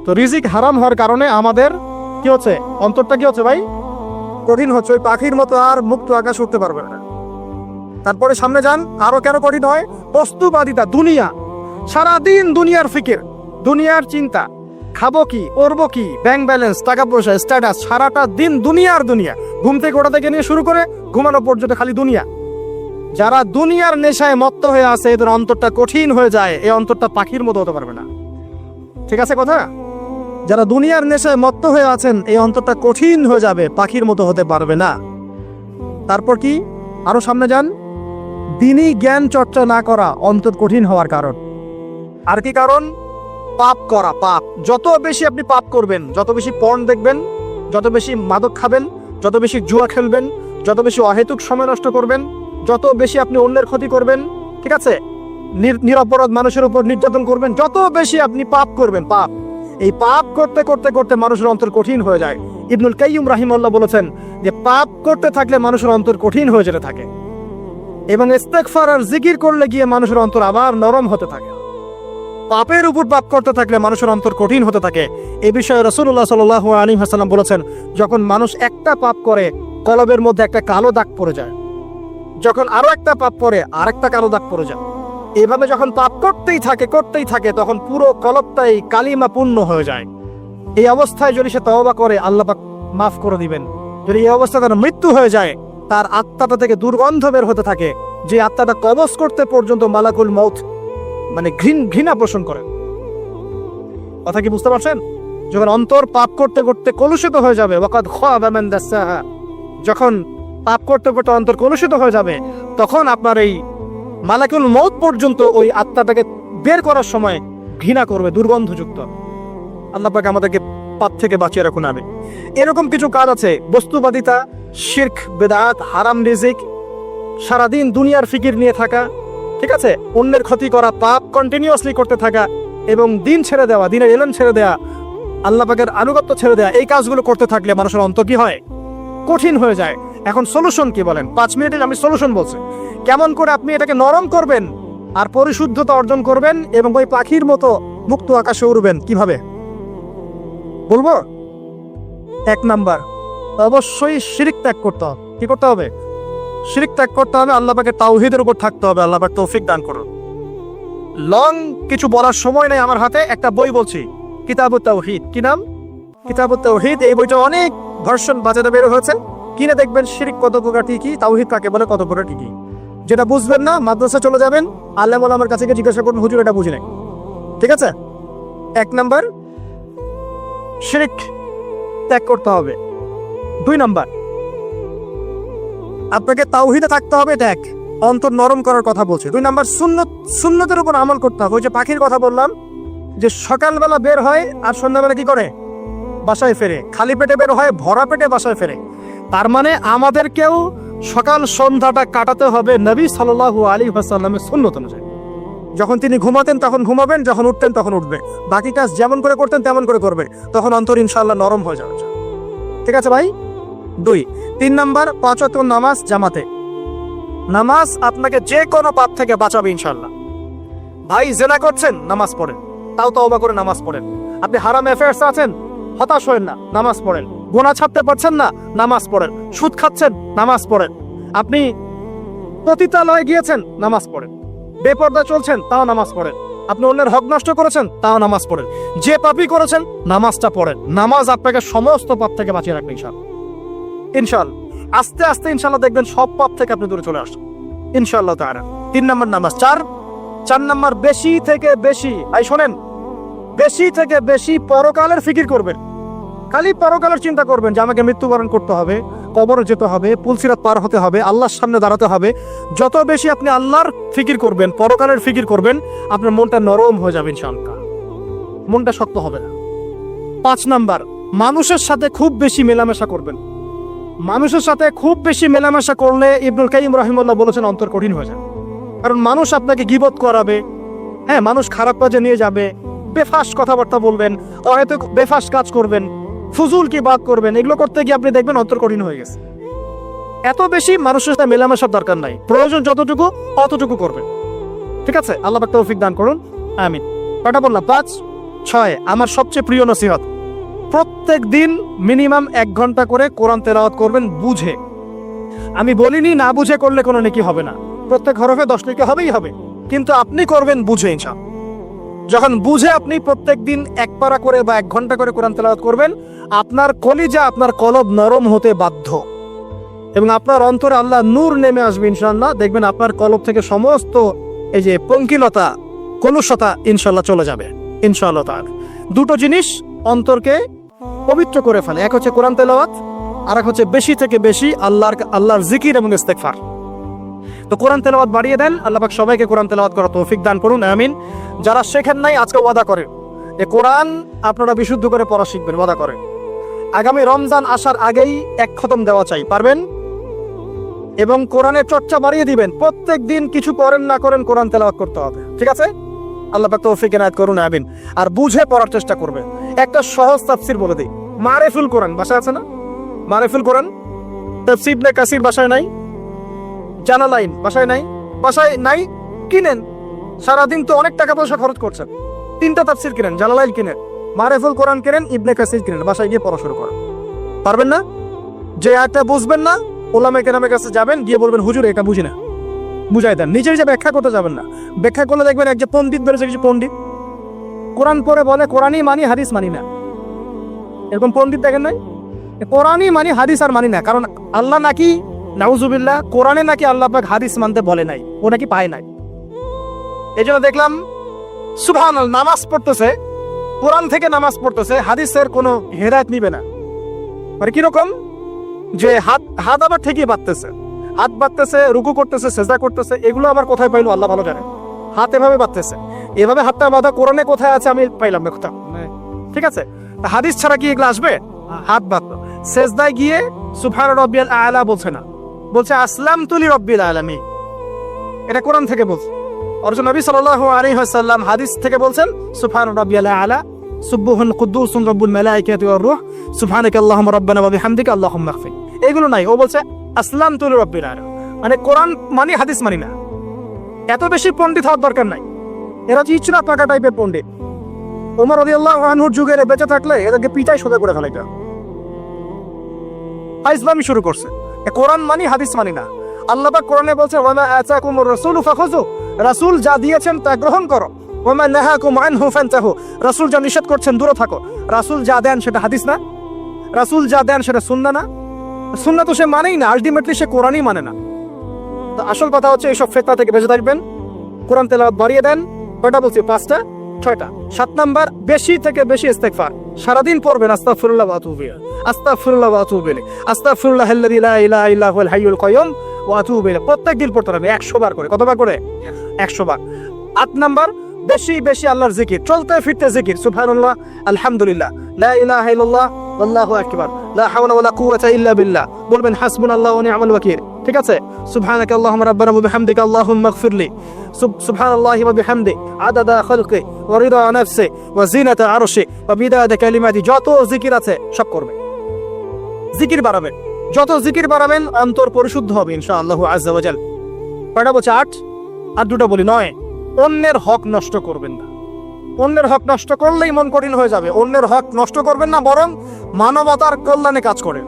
তো রিজিক হারাম হওয়ার কারণে আমাদের কি হচ্ছে? অন্তরটা কি হচ্ছে ভাই? কঠিন হচ্ছে। ওই পাখির মতো আর মুক্ত আকাশ উঠতে পারবে না। তারপরে সামনে যান, আরো কেন কঠিন হয়? বস্তুবাদিতা, দুনিয়া। সারাদিন দুনিয়ার ফিকির, দুনিয়ার চিন্তা, খাবো কি, করবো কি, ব্যাংক ব্যালেন্স, টাকা পয়সা, স্ট্যাটাস, সারাটা দিন দুনিয়ার দুনিয়া। ঘুম থেকে ওঠা থেকে নিয়ে শুরু করে ঘুমানো পর্যন্ত খালি দুনিয়া। যারা দুনিয়ার নেশায় মত্ত হয়ে আছে, এদের অন্তরটা কঠিন হয়ে যায়। এই অন্তরটা পাখির মতো হতে পারবে না। ঠিক আছে কথা? যারা দুনিয়ার নেশায় মত্ত হয়ে আছেন, এই অন্তরটা কঠিন হয়ে যাবে, পাখির মতো হতে পারবে না। তারপর কি? আরো সামনে যান। দিনই জ্ঞান চর্চা না করা অন্তর কঠিন হওয়ার কারণ। আর কি কারণ? পাপ করা। পাপ যত বেশি আপনি পাপ করবেন, যত বেশি পর্ন দেখবেন, যত বেশি মাদক খাবেন, যত বেশি জুয়া খেলবেন, যত বেশি অহেতুক সময় নষ্ট করবেন, যত বেশি আপনি অন্যের ক্ষতি করবেন, ঠিক আছে, নিরপরাধ মানুষের উপর নির্যাতন করবেন, যত বেশি আপনি পাপ করবেন, পাপ, এই পাপ করতে করতে করতে মানুষের অন্তর কঠিন হয়ে যায়। ইবনুল কাইয়্যিম রাহিমাহুল্লাহ বলেছেন যে পাপ করতে থাকলে মানুষের অন্তর কঠিন হয়ে যেতে থাকে এবং ইস্তেগফার আর জিকির করলে গিয়ে মানুষের অন্তর আবার নরম হতে থাকে। পাপের উপর পাপ করতে থাকলে মানুষের অন্তর কঠিন হতে থাকে। এই বিষয়ে রাসূলুল্লাহ সাল্লাল্লাহু আলাইহি ওয়াসাল্লাম বলেছেন, যখন মানুষ একটা পাপ করে কলবের মধ্যে একটা কালো দাগ পড়ে যায়, যখন আরো একটা পাপ করে আরেকটা কালো দাগ পড়ে যায়। এভাবে যখন পাপ করতেই থাকে তখন পুরো কলবটাই কালিমা পূর্ণ হয়ে যায়। এই অবস্থায় যদি সে তওবা করে আল্লাহ পাক মাফ করে দিবেন। যদি এই অবস্থায় তার মৃত্যু হয়ে যায়, তার আত্মাটা থেকে দুর্গন্ধ বের হতে থাকে, যে আত্মাটা কবজ করতে পর্যন্ত মালাকুল মউত মানে ঘৃণা পোষণ করে। কথা কি বুঝতে পারছেন? যখন অন্তর পাপ করতে করতে কলুষিত হয়ে যাবে, ওয়াকাদ খাবা মান দাসসাহা, যখন পাপ করতে করতে অন্তর কলুষিত হয়ে যাবে, তখন আপনার এই মালাকুল মউত পর্যন্ত ওই আত্মাটাকে বের করার সময় ঘৃণা করবে, দুর্গন্ধযুক্ত। আল্লাহ পাক আমাদেরকে পাপ থেকে বাঁচিয়ে রাখুন। আমি এরকম কিছু কাজ আছে, বস্তুবাদিতা, শিরক, বেদাত, হারাম রিজিক, সারাদিন দুনিয়ার ফিকির নিয়ে থাকা, ঠিক আছে, অন্যের ক্ষতি করা, পাপ কন্টিনিউয়াসলি করতে থাকা এবং দিন ছেড়ে দেওয়া, দিনের এলেম ছেড়ে দেওয়া, আল্লাহ পাকের আনুগত্য ছেড়ে দেওয়া, এই কাজগুলো করতে থাকলে মানুষের অন্তর কি হয়? কঠিন হয়ে যায়। এখন সলিউশন কি বলেন? 5 মিনিটে আমি সলিউশন বলছি, কেমন করে আপনি এটাকে নরম করবেন আর পরিশুদ্ধতা অর্জন করবেন এবং ওই পাখির মতো মুক্ত আকাশে উড়বেন। কিভাবে বলবো? 1 নাম্বার, অবশ্যই শিরক ত্যাগ করতে হবে। কি করতে হবে? শিরক ত্যাগ করতে হবে। আল্লাহ পাকের তাওহীদের উপর থাকতে হবে। আল্লাহ পাক তৌফিক দান করুন। লং কিছু বলার সময় নেই আমার হাতে, একটা বই বলছি, কিতাবুত তাওহীদ। কি নাম? কিতাবুত তাওহীদ। এই বইটা অনেক ভার্সন বাজারে বের হয়েছে, কিনে দেখবেন শিরক কত প্রকার কি, তাওহীদ কাকে বলে, কত প্রকার কি। যেটা বুঝবেন না মাদ্রাসা চলে যাবেন, আলেম ওলামার কাছে গিয়ে জিজ্ঞাসা করুন, হুজুর এটা বুঝি নাই। ঠিক আছে? 1 নাম্বার, শিরক ত্যাগ করতে হবে। 2 নাম্বার, আপনাকে তাওহীদে থাকতে হবে। এটা এক, অন্তর নরম করার কথা বলছে। 2 নাম্বার, সুন্নতের উপর আমল করতে হবে। ওই যে পাখির কথা বললাম, যে সকালবেলা বের হয় আর সন্ধ্যাবেলা কি করে? বাসায় ফেরে। খালি পেটে বের হয়, ভরা পেটে বাসায় ফেরে। তার মানে আমাদেরকেও সকাল সন্ধ্যাটা কাটাতে হবে নবী সাল্লাল্লাহু আলাইহি ওয়াসাল্লামের সুন্নত অনুযায়ী। যখন তিনি ঘুমাতেন তখন ঘুমাবেন, যখন উঠতেন তখন উঠবে, বাকি কাজ যেমন করে করতেন তেমন করে করবে, তখন অন্তর ইনশাআল্লাহ নরম হয়ে যাবে। ঠিক আছে ভাই? 2। 3 নাম্বার, 5 ওয়াক্ত নামাজ জামাতে। নামাজ আপনাকে যে কোনো পাপ থেকে বাঁচাবে ইনশাআল্লাহ। ভাই জেনা করছেন, নামাজ পড়েন, তাও তওবা করে নামাজ পড়েন। আপনি হারাম অ্যাফেয়ার্স আছেন, হতাশ হয়েন না, নামাজ পড়েন। গুনাহ ছাড়তে পারছেন না, নামাজ পড়েন। সুদ খাচ্ছেন, নামাজ পড়েন। আপনি পতিতালয়ে গিয়েছেন, নামাজ পড়েন। বেপরদা চলছেন, তাও নামাজ পড়েন। আপনি অন্যের হক নষ্ট করেছেন, তাও নামাজ পড়েন। যে পাপই করেছেন, নামাজটা পড়েন। নামাজ আপনাকে সমস্ত পাপ থেকে বাঁচিয়ে রাখবে ইনশাআল্লাহ। ইনশাআল্লাহ আস্তে আস্তে ইনশাআল্লাহ দেখবেন সব পাপ থেকে আপনি দূরে চলে আসছেন ইনশাআল্লাহ তাআলা। 3 নাম্বার নামাজ। 4 নাম্বার, বেশি থেকে বেশি, ভাই শোনেন, বেশি থেকে বেশি পরকালের ফিকির করবেন। খালি পরকালের চিন্তা করবেন যে আমাকে মৃত্যুবরণ করতে হবে, কবরে যেতে হবে, পুলসিরাত পার হতে হবে, আল্লাহর সামনে দাঁড়াতে হবে। যত বেশি আপনি আল্লাহর ফিকির করবেন, পরকালের ফিকির করবেন, আপনার মনটা নরম হয়ে যাবে ইনশাআল্লাহ, মনটা শক্ত হবে না। 5 নাম্বার, মানুষের সাথে খুব বেশি মেলামেশা করবেন। মানুষের সাথে খুব বেশি মেলামেশা করলে ইবনুল কাইয়িম রাহিমাহুল্লাহ বলেছেন অন্তর কঠিন হয়ে যায়। কারণ মানুষ আপনাকে গীবত করাবে, হ্যাঁ, মানুষ খারাপ কাজে নিয়ে যাবে, বেফাস কথাবার্তা বলবেন, হয়তো বেফাস কাজ করবেন, ফুজুল কি বাদ করবেন। এগুলো করতে গিয়ে আপনি দেখবেন অন্তর কঠিন হয়ে গেছে। এত বেশি মানুষের সাথে মেলামেশার দরকার নাই, প্রয়োজন যতটুকু অতটুকু করবেন। ঠিক আছে? আল্লাহ পাক তৌফিক দান করুন, আমিন। কটা বললাম? 5। 6, আমার সবচেয়ে প্রিয় নসিহত, প্রত্যেক দিন মিনিমাম 1 ঘন্টা করে কোরআন তেলাওয়াত করবেন বুঝে। আমি বলিনি না বুঝে করলে কোনো নেকি হবে না, প্রত্যেক হরফে 10 নেকি হবেই হবে, কিন্তু আপনি করবেন বুঝে ইনশাআল্লাহ। যখন বুঝে আপনি প্রত্যেক দিন 1 পারা করে বা 1 ঘন্টা করে কোরআন তেলাওয়াত করবেন, আপনার কলিজা, আপনার কলব নরম হতে বাধ্য এবং আপনার অন্তরে আল্লাহ নূর নেমে আসবে ইনশাআল্লাহ। দেখবেন আপনার কলব থেকে সমস্ত এই যে পঙ্কিলতা, কলুষতা ইনশাআল্লাহ চলে যাবে ইনশাআল্লাহ তাআলা। 2টো জিনিস অন্তরকে পবিত্র করে ফেলে, এক হচ্ছে কোরআন তেলাওয়াত, আর এক হচ্ছে বেশি থেকে বেশি আল্লাহর জিকির এবং ইস্তেগফার। তো কোরআন তেলাওয়াত বাড়িয়ে দেন। আল্লাহ পাক সবাইকে কোরআন তেলাওয়াত করার তৌফিক দান করুন, আমিন। যারা শেখেন নাই আজকে ওয়াদা করেন যে কোরআন আপনারা বিশুদ্ধ করে পড়া শিখবেন, ওয়াদা করেন। আগামী রমজান আসার আগেই 1 খতম দেওয়া চাই, পারবেন? এবং কোরআনের চর্চা বাড়িয়ে দিবেন, প্রত্যেক দিন কিছু করেন না করেন কোরআন তেলাওয়াত করতে হবে। ঠিক আছে? আল্লাহ পাক তৌফিক এনায়েত করুন, আমিন। আর বুঝে পড়ার চেষ্টা করবে। একটা সহজ তাফসীর বলে দিই, মারিফুল কোরআন বাসায় আছে না? মারিফুল কোরআন, তাফসীর ইবনে কাসির বাসায় নাই? জালালাইন বাসায় নাই? বাসায় নাই, কিনেন। সারাদিন তো অনেক টাকা পয়সা খরচ করছেন, 3টা তাফসীর কিনেন, জালালাইন কিনেন, মারিফুল কোরআন কিনেন, ইবনে কাসির কিনেন, বাসায় গিয়ে পড়া শুরু করেন। পারবেন না? যে আয়াতটা বুঝবেন না, ওলামায়ে কেরামের কাছে যাবেন, গিয়ে বলবেন হুজুর এটা বুঝি না, বুঝাই দেন। নিজে নিজে ব্যাখ্যা করতে যাবেন না। ব্যাখ্যা করলে দেখবেন এক যে পণ্ডিত বেড়েছে, কিছু পণ্ডিত কোরআন পড়ে বলে কোরআনই মানি, হাদিস মানি না। এরকম পণ্ডিত দেখেন নাই? কোরআনই মানি, হাদিস আর মানি না। কারণ আল্লাহ নাকি, নাউজুবিল্লাহ, কোরআনে নাকি আল্লাহ পাক হাদিস মানতে বলে নাই, ও নাকি পায় নাই। এই জন্য দেখলাম সুবহানাল্লাহ, নামাজ পড়তেছে, কোরআন থেকে নামাজ পড়তেছে, হাদিসের কোনো হেদায়েত নিবে না। মানে কিরকম, যে হাত আবার ঠিকই বাঁধতেছে, হাত বাঁধতেছে, রুকু করতেছে, সেজদা করতেছে, এগুলো আবার কোথায় পাইলো আল্লাহ ভালো জানে। হাত এভাবে বাঁধতেছে, এভাবে হাতটা বাঁধা কোরআনে কোথায় আছে আমি পাইলাম না কোথাও। ঠিক আছে, হাদিস ছাড়া কি এগুলো আসবে? হাত বাঁধলো, সেজদায় গিয়ে সুবহান রাব্বিয়াল আলা বলছে না, বলছে আসলামতু লিরাব্বিল আলামিন। এটা কোরআন থেকে বলছে। অথচ নবী সাল্লাল্লাহু আলাইহি ওয়াসাল্লাম হাদিস থেকে বলছেন সুবহান রাব্বিয়াল আলা, সুবহুন কুদ্দুসুন রব্বুল মালাইকাতি ওয়ার রূহ, সুবহানাকা আল্লাহুম্মা রাব্বানা ওয়া বিহামদিকা আল্লাহুম্মা ইগফির। এগুলো নাই, ও বলছে আসলামতু লিরাব্বিল আলামিন। মানে কোরআন মানি, হাদিস মানি না। এত বেশি পণ্ডিত হওয়ার দরকার নাই। এরা চিচড়া পাকা টাইপের পণ্ডিত। ওমর রাদিয়াল্লাহু আনহুর যুগে বেঁচে থাকলে এদেরকে পিটাই সোজা করে ফেলাইতো। ইসলামী শুরু করছে, কোরআন মানি, হাদিস মানি না। আল্লাহ পাক কোরআনে বলছে ওয়া মা আতাকুমুর রাসূলু ফাখুযু, রাসূল যা দিয়েছেন তা গ্রহণ করো। ওয়া মা নাহাকুম আনহু ফান্তাহু, রাসূল যা নিষেধ করছেন দূরে থাকো। রাসূল যা দেন সেটা হাদিস না, রাসূল যা দেন সেটা সুন্নাহ না। সুন্নাহ তো সে মানেই না, আলটিমেটলি সে কোরআনই মানে না। তো আসল কথা হচ্ছে এইসব ফিতনা থেকে বেঁচে থাকবেন, কোরআন তেলাওয়াত বাড়িয়ে দেন। কয়টা বলছি? 5টা, 6টা। 7 নাম্বার, বেশি থেকে বেশি ইস্তেগফার সারাদিন পড়বেন। আস্তাগফিরুল্লাহ ওয়া আতুবু ইলাইহি, আস্তাগফিরুল্লাহ ওয়া আতুবু ইলাইহি, আস্তাগফিরুল্লাহাল্লাযী লা ইলাহা ইল্লা হুয়াল হাইয়ুল কাইয়্যুম ওয়া আতুবু ইলাইহি। প্রত্যেকদিন পড়তে হবে 100 বার করে। কতবার করে? 100 বার। 8 নাম্বার, বেশি বেশি আল্লাহর জিকির, চলতে ফিরতে জিকির। সুবহানাল্লাহ, আলহামদুলিল্লাহ, লা ইলাহা ইল্লাল্লাহ, আল্লাহু আকবার, লা হাওলা ওয়ালা কুওয়াতা ইল্লা বিল্লাহ। বলবেন হাসবুনাল্লাহু ওয়া নি'মাল ওয়াকিল। ঠিক আছে? সুবহানাকা আল্লাহুম্মা রাব্বানা ওয়া বিহামদিকা আল্লাহুম্মা ইগফিরলি, সুবহানাল্লাহি ওয়া বিহামদি আদাদা খালকি ওয়া রিদা নাফসি ওয়া জিনাতা আরশি ওয়া বিদাদা কালিমাতি। যত জিকির আছে সব করবে, জিকির বাড়াবেন। যত জিকির বাড়াবেন অন্তর পরিশুদ্ধ হবে ইনশাআল্লাহু আযজা ওয়া জাল। কয়টা বলছে? 8। আর 2টা বলি 9। অন্যের হক নষ্ট করবেন না। অন্যের হক নষ্ট করলেই মন কঠিন হয়ে যাবে। অন্যের হক নষ্ট করবেন না, বরং মানবতার কল্যাণে কাজ করেন।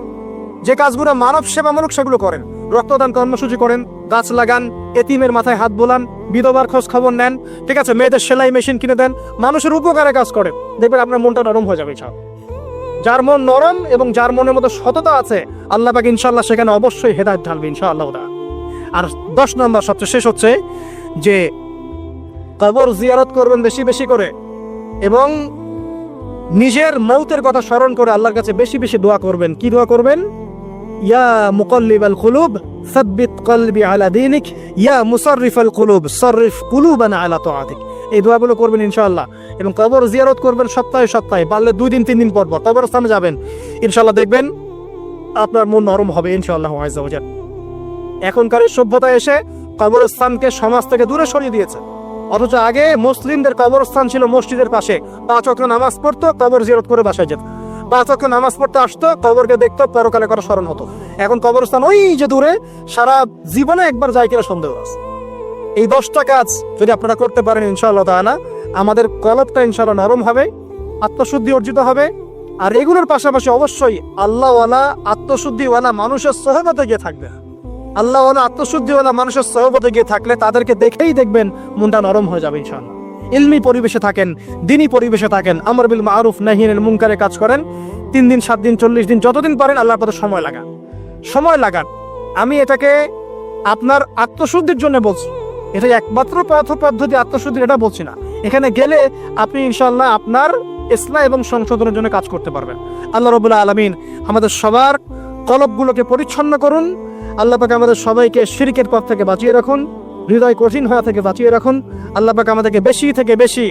যে কাজগুলো মানব সেবামূলক সেগুলো করেন। রক্তদান কর্মসূচি করেন, গাছ লাগান, এতিমের মাথায় হাত বোলান, বিধবার খোঁজ খবর নেন। ঠিক আছে, মেয়েদের সেলাই মেশিন কিনে দেন, মানুষের উপকারে কাজ করেন। দেখবেন আপনার মনটা নরম হয়ে যাবে। যার মন নরম এবং যার মনের মধ্যে সততা আছে, আল্লাহ পাক ইনশাআল্লাহ সেখানে অবশ্যই হেদায়েত ঢালবে ইনশাআল্লাহ। আর 10 নম্বর সবচেয়ে শেষ হচ্ছে যে কবর জিয়ারত করবেন বেশি বেশি করে, এবং নিজের মৌতের কথা স্মরণ করে আল্লাহর কাছে বেশি বেশি দোয়া করবেন। কি দোয়া করবেন? ইয়া মুকাল্লিবাল কুলুব সাব্বিত কলবি আলা দীনিক, ইয়া মুসাররিফাল কুলুব সাররিফ কুলুবানা আলা তাআতিক। এই দোয়াগুলো করবেন ইনশাআল্লাহ। এবং কবর জিয়ারত করবেন সপ্তাহে সপ্তাহে, পারলে 2 দিন 3 দিন পর পর কবরস্থানে যাবেন। ইনশাআল্লাহ দেখবেন আপনার মন নরম হবে ইনশাআল্লাহ আযজা ওয়া জাল। এখনকার সভ্যতা এসে কবরস্থানকে সমাজ থেকে দূরে সরিয়ে দিয়েছে। অথচ আগে মুসলিমদের কবরস্থান ছিল মসজিদের পাশে। 5 ওয়াক্ত নামাজ পড়তো, কবর জিয়ারত করে বাসায় যেত। 5 ওয়াক্ত নামাজ পড়তে আসতো, কবরকে দেখতো, পরকালে করা স্মরণ হতো। এখন কবরস্থান ওই যে দূরে, সারা জীবনে একবার যায় কিনা সন্দেহ আছে। এই 10টা কাজ যদি আপনারা করতে পারেন ইনশাআল্লাহ তাআলা, আমাদের কলবটা ইনশাআল্লাহ নরম হবে, আত্মশুদ্ধি অর্জিত হবে। আর এগুলোর পাশাপাশি অবশ্যই আল্লাহওয়ালা, আত্মশুদ্ধিওয়ালা মানুষের সহবতে গিয়ে থাকবে। আল্লাহওয়ালা, আত্মশুদ্ধিওয়ালা মানুষের সহবতে গিয়ে থাকলে তাদেরকে দেখেই দেখবেন মনটা নরম হয়ে যাবে ইনশাআল্লাহ। ইলমি পরিবেশে থাকেন, দিনী পরিবেশে থাকেন, আমর বিল মারুফ নাহি আনিল মুনকারে কাজ করেন। 3 দিন 7 দিন 40 দিন যতদিন পারেন আল্লাহর পথে সময় লাগান। আমি এটাকে আপনার আত্মশুদ্ধির জন্য বলছি। এটা একমাত্র পদ্ধতি আত্মশুদ্ধির, এটা বলছি না। এখানে গেলে আপনি ইনশাআল্লাহ আপনার ইসলাহ এবং সংশোধনের জন্য কাজ করতে পারবেন। আল্লাহ রাব্বুল আলামিন আমাদের সবার কলবগুলোকে পরিচ্ছন্ন করুন। আল্লাহ পাক আমাদের সবাইকে শিরকের পথ থেকে বাঁচিয়ে রাখুন, হৃদয় কঠিন হওয়া থেকে বাঁচিয়ে রাখুন। আল্লাহ পাক আমাদেরকে বেশি থেকে বেশি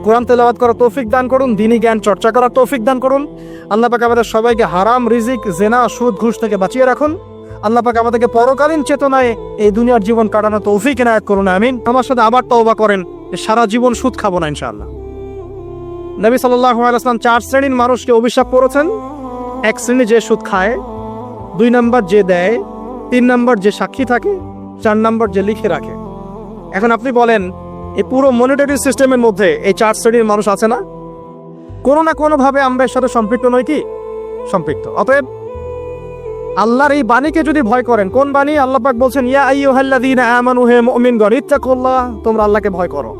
কোরআন তেলাওয়াত করার তৌফিক দান করুন, দ্বীনি জ্ঞান চর্চা করার তৌফিক দান করুন। আল্লাহ পাক আমাদের সবাইকে হারাম রিজিক, জেনা, সুদ, ঘুষ থেকে বাঁচিয়ে রাখুন। আল্লাহ পাক আমাদেরকে পরকালীন চেতনায় এই দুনিয়ার জীবন কাটানোর তৌফিক ইনায়াত করুন, আমিন। আমার সাথে আবার তওবা করেন যে সারা জীবন সুদ খাবো না ইনশাআল্লাহ। নবী সাল্লাল্লাহু আলাইহি ওয়াসাল্লাম 4 শ্রেণীর মানুষকে অভিশাপ করেছেন। 1 শ্রেণী যে সুদ খায়, 2 নাম্বার যে দেয়, 3 নাম্বার যে সাক্ষী থাকে, 4 নাম্বার যে লিখে রাখে। এখন আপনি বলেন এই পুরো মনিটরি সিস্টেমের মধ্যে এই 4 শ্রেণীর মানুষ আছে না? কোনো না কোনোভাবে আমরা এর সাথে সম্পৃক্ত নই কি? সম্পৃক্ত। অতএব আল্লাহর এই বাণীকে যদি ভয় করেন, কোন বাণী? আল্লাহ পাক বলছেন, ইয়া আইয়ুহাল্লাযীনা আমানু হে মুমিনগণ ইত্তাকুল্লাহ, তোমরা আল্লাহকে ভয় করো।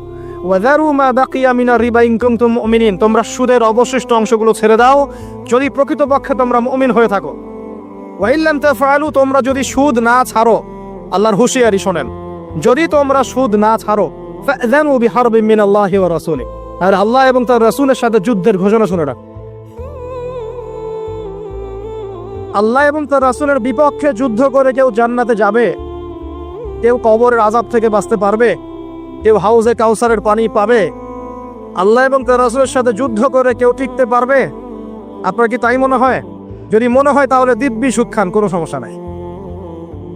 ওয়াযারু মা বাকিয়া মিনার রিবা ইন কুনতুম মুমিনিন, তোমরা সুদের অবশিষ্ট অংশগুলো ছেড়ে দাও যদি প্রকৃতপক্ষে তোমরা মুমিন হয়ে থাকো। ওয়া ইল্লাম তাফআলু, তোমরা যদি সুদ না ছাড়ো, আল্লাহর হুঁশিয়ারি শোনেন, যদি তোমরা সুদ না ছাড়ো, ফাযানু বিহারবিন মিনাল্লাহি ওয়া রাসূলিহি, আর আল্লাহ এবং তার রাসূলের সাথে যুদ্ধের ঘোষণা শুনে রাখো। আল্লাহ এবং তার রাসূলের বিপক্ষে যুদ্ধ করে কেউ জান্নাতে যাবে? কেউ কবরের আযাব থেকে বাঁচতে পারবে? কেউ হাউজে কাউসারের পানি পাবে? আল্লাহ এবং তার রাসূলের সাথে যুদ্ধ করে কেউ টিকতে পারবে? আপনার কি তাই মনে হয়? যদি মনে হয় তাহলে দিব্যি সুদ খান, কোনো সমস্যা নাই।